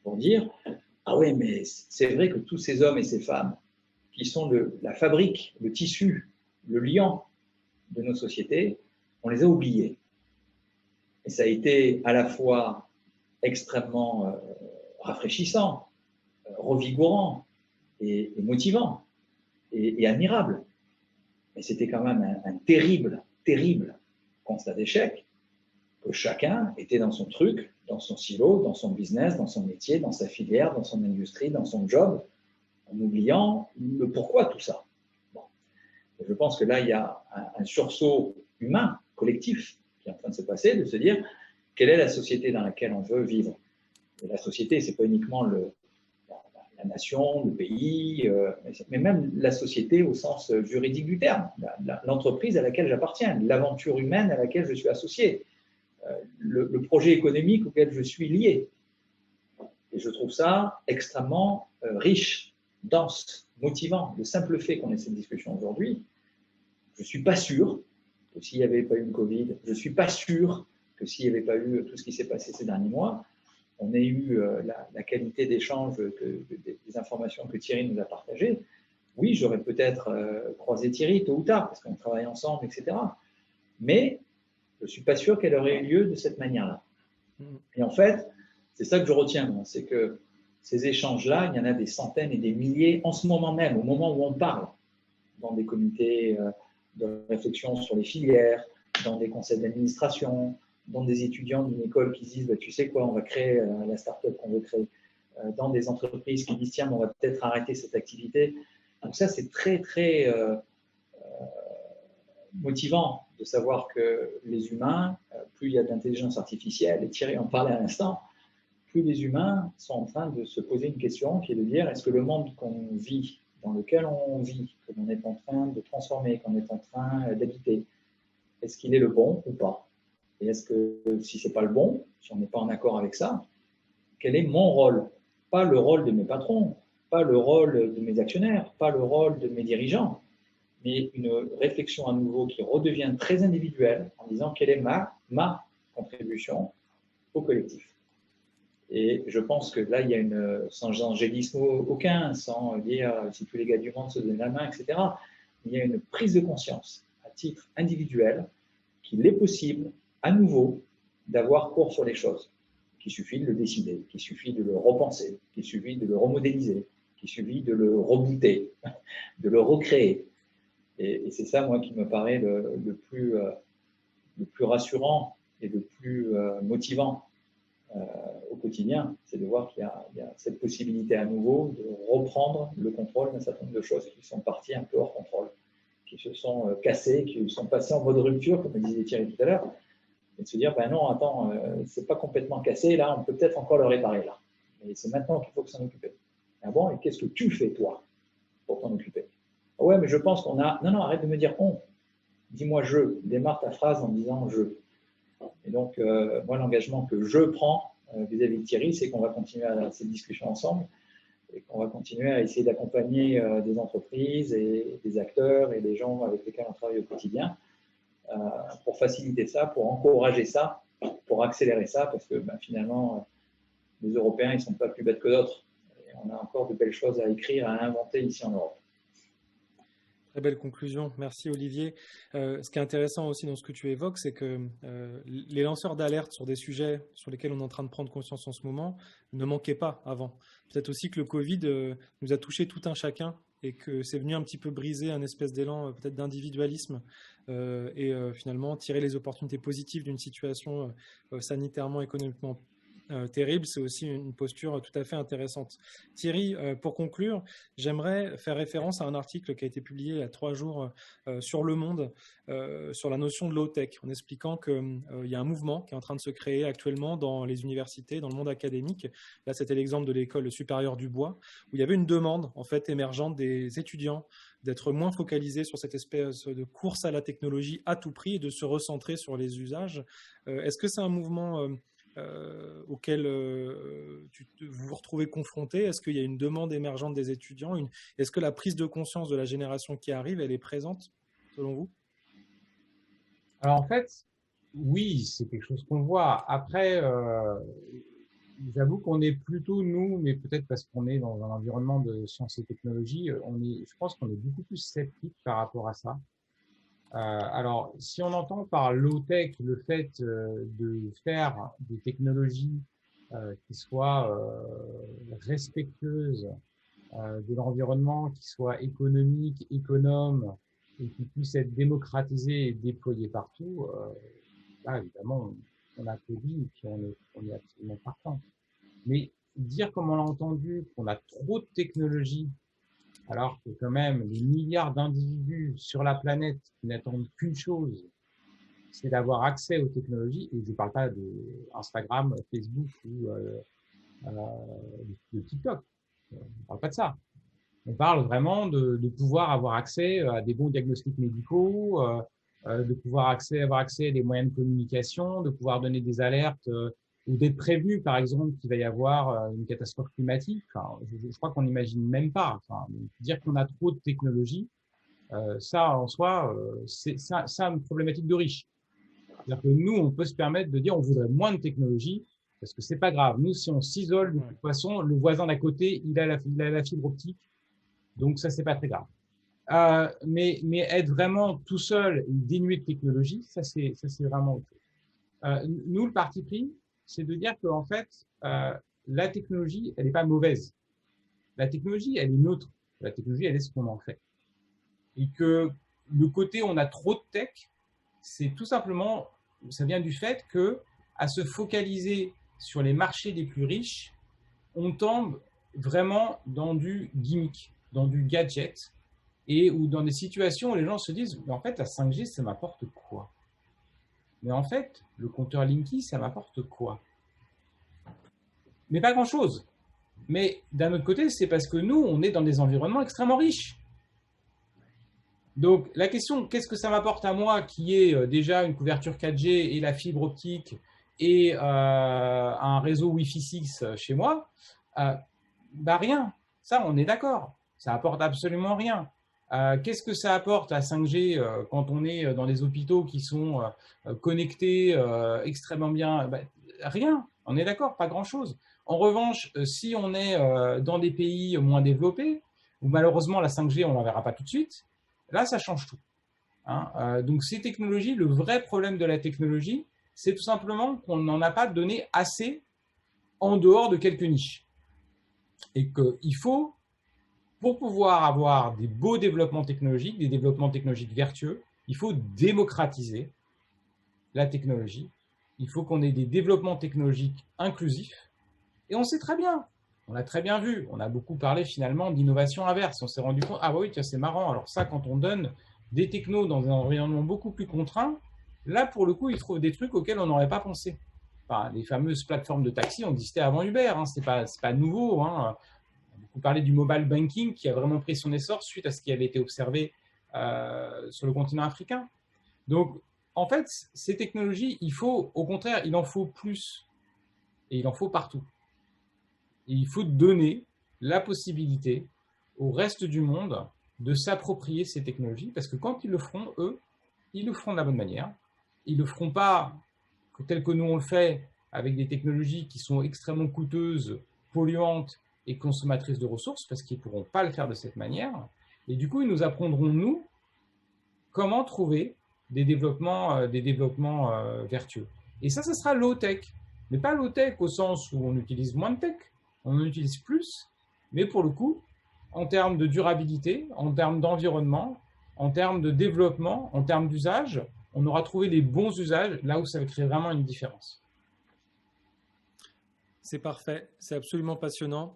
C: pour dire « Ah oui, mais c'est vrai que tous ces hommes et ces femmes qui sont la fabrique, le tissu, le liant de nos sociétés, on les a oubliés. » Et ça a été à la fois extrêmement rafraîchissant, revigorant et motivant et admirable. Mais c'était quand même un terrible, terrible constat d'échec que chacun était dans son truc, dans son silo, dans son business, dans son métier, dans sa filière, dans son industrie, dans son job, en oubliant le pourquoi tout ça. Bon. Je pense que là, il y a un sursaut humain, collectif, qui est en train de se passer, de se dire quelle est la société dans laquelle on veut vivre. Et la société, ce n'est pas uniquement la nation, le pays, mais même la société au sens juridique du terme, l'entreprise à laquelle j'appartiens, l'aventure humaine à laquelle je suis associé, le projet économique auquel je suis lié. Et je trouve ça extrêmement riche, dense, motivant. Le simple fait qu'on ait cette discussion aujourd'hui, je ne suis pas sûr que s'il n'y avait pas eu le Covid, je ne suis pas sûr que s'il n'y avait pas eu tout ce qui s'est passé ces derniers mois, on ait eu la qualité d'échange des informations que Thierry nous a partagées. Oui, j'aurais peut-être croisé Thierry tôt ou tard, parce qu'on travaille ensemble, etc. Mais je ne suis pas sûr qu'elle aurait eu lieu de cette manière-là. Et en fait, c'est ça que je retiens, c'est que ces échanges-là, il y en a des centaines et des milliers en ce moment même, au moment où on parle, dans des comités de réflexion sur les filières, dans des conseils d'administration, dans des étudiants d'une école qui se disent bah, tu sais quoi, on va créer la start-up qu'on veut créer, dans des entreprises qui disent tiens, on va peut-être arrêter cette activité. Donc ça, c'est très, très motivant de savoir que les humains, plus il y a d'intelligence artificielle, et Thierry en parlait à l'instant, plus les humains sont en train de se poser une question qui est de dire est-ce que le monde qu'on vit, dans lequel on vit, que l'on est en train de transformer, qu'on est en train d'habiter, est-ce qu'il est le bon ou pas? Et est-ce que si ce n'est pas le bon, si on n'est pas en accord avec ça, quel est mon rôle? Pas le rôle de mes patrons, pas le rôle de mes actionnaires, pas le rôle de mes dirigeants, mais une réflexion à nouveau qui redevient très individuelle en disant quelle est ma contribution au collectif. Et je pense que là, il y a sans angélisme aucun, sans dire si tous les gars du monde se donnent la main, etc., il y a une prise de conscience à titre individuel qu'il est possible à nouveau d'avoir cours sur les choses, qu'il suffit de le décider, qu'il suffit de le repenser, qu'il suffit de le remodéliser, qu'il suffit de le rebooter, de le recréer. Et c'est ça, moi, qui me paraît le plus rassurant et le plus motivant au quotidien, c'est de voir qu'il y a cette possibilité à nouveau de reprendre le contrôle d'un certain nombre de choses qui sont parties un peu hors contrôle, qui se sont cassées, qui sont passées en mode rupture, comme le disait Thierry tout à l'heure, et de se dire, ben non, attends, c'est pas complètement cassé, là, on peut peut-être encore le réparer, là. Et c'est maintenant qu'il faut s'en occuper. Ah bon, et qu'est-ce que tu fais, toi, pour t'en occuper? Ah ouais, mais je pense qu'on a... Non, arrête de me dire on. Dis-moi je. Démarre ta phrase en disant je. Et donc, moi, l'engagement que je prends vis-à-vis de Thierry, c'est qu'on va continuer à cette discussion ensemble et qu'on va continuer à essayer d'accompagner des entreprises et des acteurs et des gens avec lesquels on travaille au quotidien pour faciliter ça, pour encourager ça, pour accélérer ça, parce que finalement, les Européens, ils ne sont pas plus bêtes que d'autres. Et on a encore de belles choses à écrire, à inventer ici en Europe.
A: Très belle conclusion. Merci Olivier. Ce qui est intéressant aussi dans ce que tu évoques, c'est que les lanceurs d'alerte sur des sujets sur lesquels on est en train de prendre conscience en ce moment ne manquaient pas avant. Peut-être aussi que le Covid nous a touché tout un chacun et que c'est venu un petit peu briser un espèce d'élan peut-être d'individualisme et finalement tirer les opportunités positives d'une situation sanitairement, économiquement terrible. C'est aussi une posture tout à fait intéressante. Thierry, pour conclure, j'aimerais faire référence à un article qui a été publié il y a 3 jours sur Le Monde sur la notion de low-tech, en expliquant qu'il y a un mouvement qui est en train de se créer actuellement dans les universités, dans le monde académique. Là, c'était l'exemple de l'école supérieure du Bois, où il y avait une demande en fait émergente des étudiants d'être moins focalisés sur cette espèce de course à la technologie à tout prix et de se recentrer sur les usages. Est-ce que c'est un mouvement auquel vous vous retrouvez confronté? Est-ce qu'il y a une demande émergente des étudiants? Est-ce que la prise de conscience de la génération qui arrive, elle est présente, selon vous?
B: Alors en fait, oui, c'est quelque chose qu'on voit. Après, j'avoue qu'on est plutôt, nous, mais peut-être parce qu'on est dans un environnement de sciences et technologies, je pense qu'on est beaucoup plus sceptique par rapport à ça. Alors, si on entend par low-tech le fait de faire des technologies qui soient respectueuses de l'environnement, qui soient économiques, économes, et qui puissent être démocratisées et déployées partout, là, évidemment, on applaudit et puis on est absolument partant. Mais dire, comme on l'a entendu, qu'on a trop de technologies, alors que quand même les milliards d'individus sur la planète qui n'attendent qu'une chose, c'est d'avoir accès aux technologies, et je ne parle pas de Instagram, Facebook ou de TikTok, on ne parle pas de ça. On parle vraiment de pouvoir avoir accès à des bons diagnostics médicaux, de pouvoir avoir accès à des moyens de communication, de pouvoir donner des alertes ou d'être prévenu, par exemple, qu'il va y avoir une catastrophe climatique. Enfin, je crois qu'on n'imagine même pas. Enfin, dire qu'on a trop de technologies, ça en soi, c'est une problématique de riches. C'est-à-dire que nous, on peut se permettre de dire on voudrait moins de technologies parce que c'est pas grave. Nous, si on s'isole, de toute façon, le voisin d'à côté, il a la fibre optique, donc ça, c'est pas très grave. Mais être vraiment tout seul, dénué de technologie, ça c'est vraiment autre chose. Nous, le parti pris, c'est de dire qu'en fait, la technologie, elle n'est pas mauvaise. La technologie, elle est neutre. La technologie, elle est ce qu'on en fait. Et que le côté on a trop de tech, c'est tout simplement, ça vient du fait que, à se focaliser sur les marchés les plus riches, on tombe vraiment dans du gimmick, dans du gadget, ou dans des situations où les gens se disent, mais en fait, la 5G, ça m'apporte quoi? Mais en fait, le compteur Linky, ça m'apporte quoi? Mais pas grand-chose. Mais d'un autre côté, c'est parce que nous, on est dans des environnements extrêmement riches. Donc, la question, qu'est-ce que ça m'apporte à moi qui ai déjà une couverture 4G et la fibre optique et un réseau Wi-Fi 6 chez moi? Bah rien. Ça, on est d'accord. Ça apporte absolument rien. Qu'est-ce que ça apporte à 5G quand on est dans des hôpitaux qui sont connectés extrêmement bien? Rien, on est d'accord, pas grand-chose. En revanche, si on est dans des pays moins développés, où malheureusement la 5G, on ne la verra pas tout de suite, là, ça change tout. Donc ces technologies, le vrai problème de la technologie, c'est tout simplement qu'on n'en a pas donné assez en dehors de quelques niches. Et qu'il faut, pour pouvoir avoir des beaux développements technologiques, des développements technologiques vertueux, il faut démocratiser la technologie. Il faut qu'on ait des développements technologiques inclusifs. Et on sait très bien, on l'a très bien vu, on a beaucoup parlé finalement d'innovation inverse. On s'est rendu compte, ah oui, tiens, c'est marrant. Alors ça, quand on donne des technos dans un environnement beaucoup plus contraint, là, pour le coup, ils trouvent des trucs auxquels on n'aurait pas pensé. Enfin, les fameuses plateformes de taxi ont existé avant Uber, c'est pas nouveau. Vous parlez du mobile banking qui a vraiment pris son essor suite à ce qui avait été observé sur le continent africain. Donc, en fait, ces technologies, au contraire, il en faut plus. Et il en faut partout. Et il faut donner la possibilité au reste du monde de s'approprier ces technologies, parce que quand ils le feront, eux, ils le feront de la bonne manière. Ils ne le feront pas tel que nous on le fait, avec des technologies qui sont extrêmement coûteuses, polluantes et consommatrices de ressources, parce qu'ils ne pourront pas le faire de cette manière. Et du coup, ils nous apprendront, nous, comment trouver des développements vertueux. Et ça sera low-tech. Mais pas low-tech au sens où on utilise moins de tech, on en utilise plus, mais pour le coup, en termes de durabilité, en termes d'environnement, en termes de développement, en termes d'usage, on aura trouvé les bons usages là où ça va créer vraiment une différence.
A: C'est parfait, c'est absolument passionnant.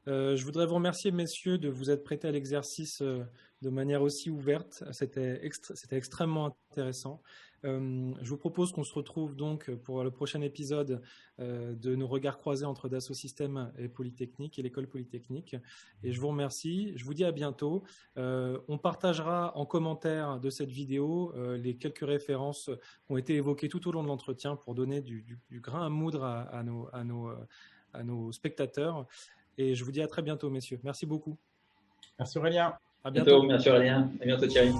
A: Je voudrais vous remercier, messieurs, de vous être prêtés à l'exercice de manière aussi ouverte. C'était extrêmement intéressant. Je vous propose qu'on se retrouve donc pour le prochain épisode de nos regards croisés entre Dassault Systèmes et Polytechnique et l'école Polytechnique. Et je vous remercie. Je vous dis à bientôt. On partagera en commentaire de cette vidéo les quelques références qui ont été évoquées tout au long de l'entretien pour donner du grain à moudre à nos spectateurs. Et je vous dis à très bientôt, messieurs. Merci beaucoup.
B: Merci Aurélien.
A: À bientôt.
C: Merci Aurélien. À bientôt Thierry.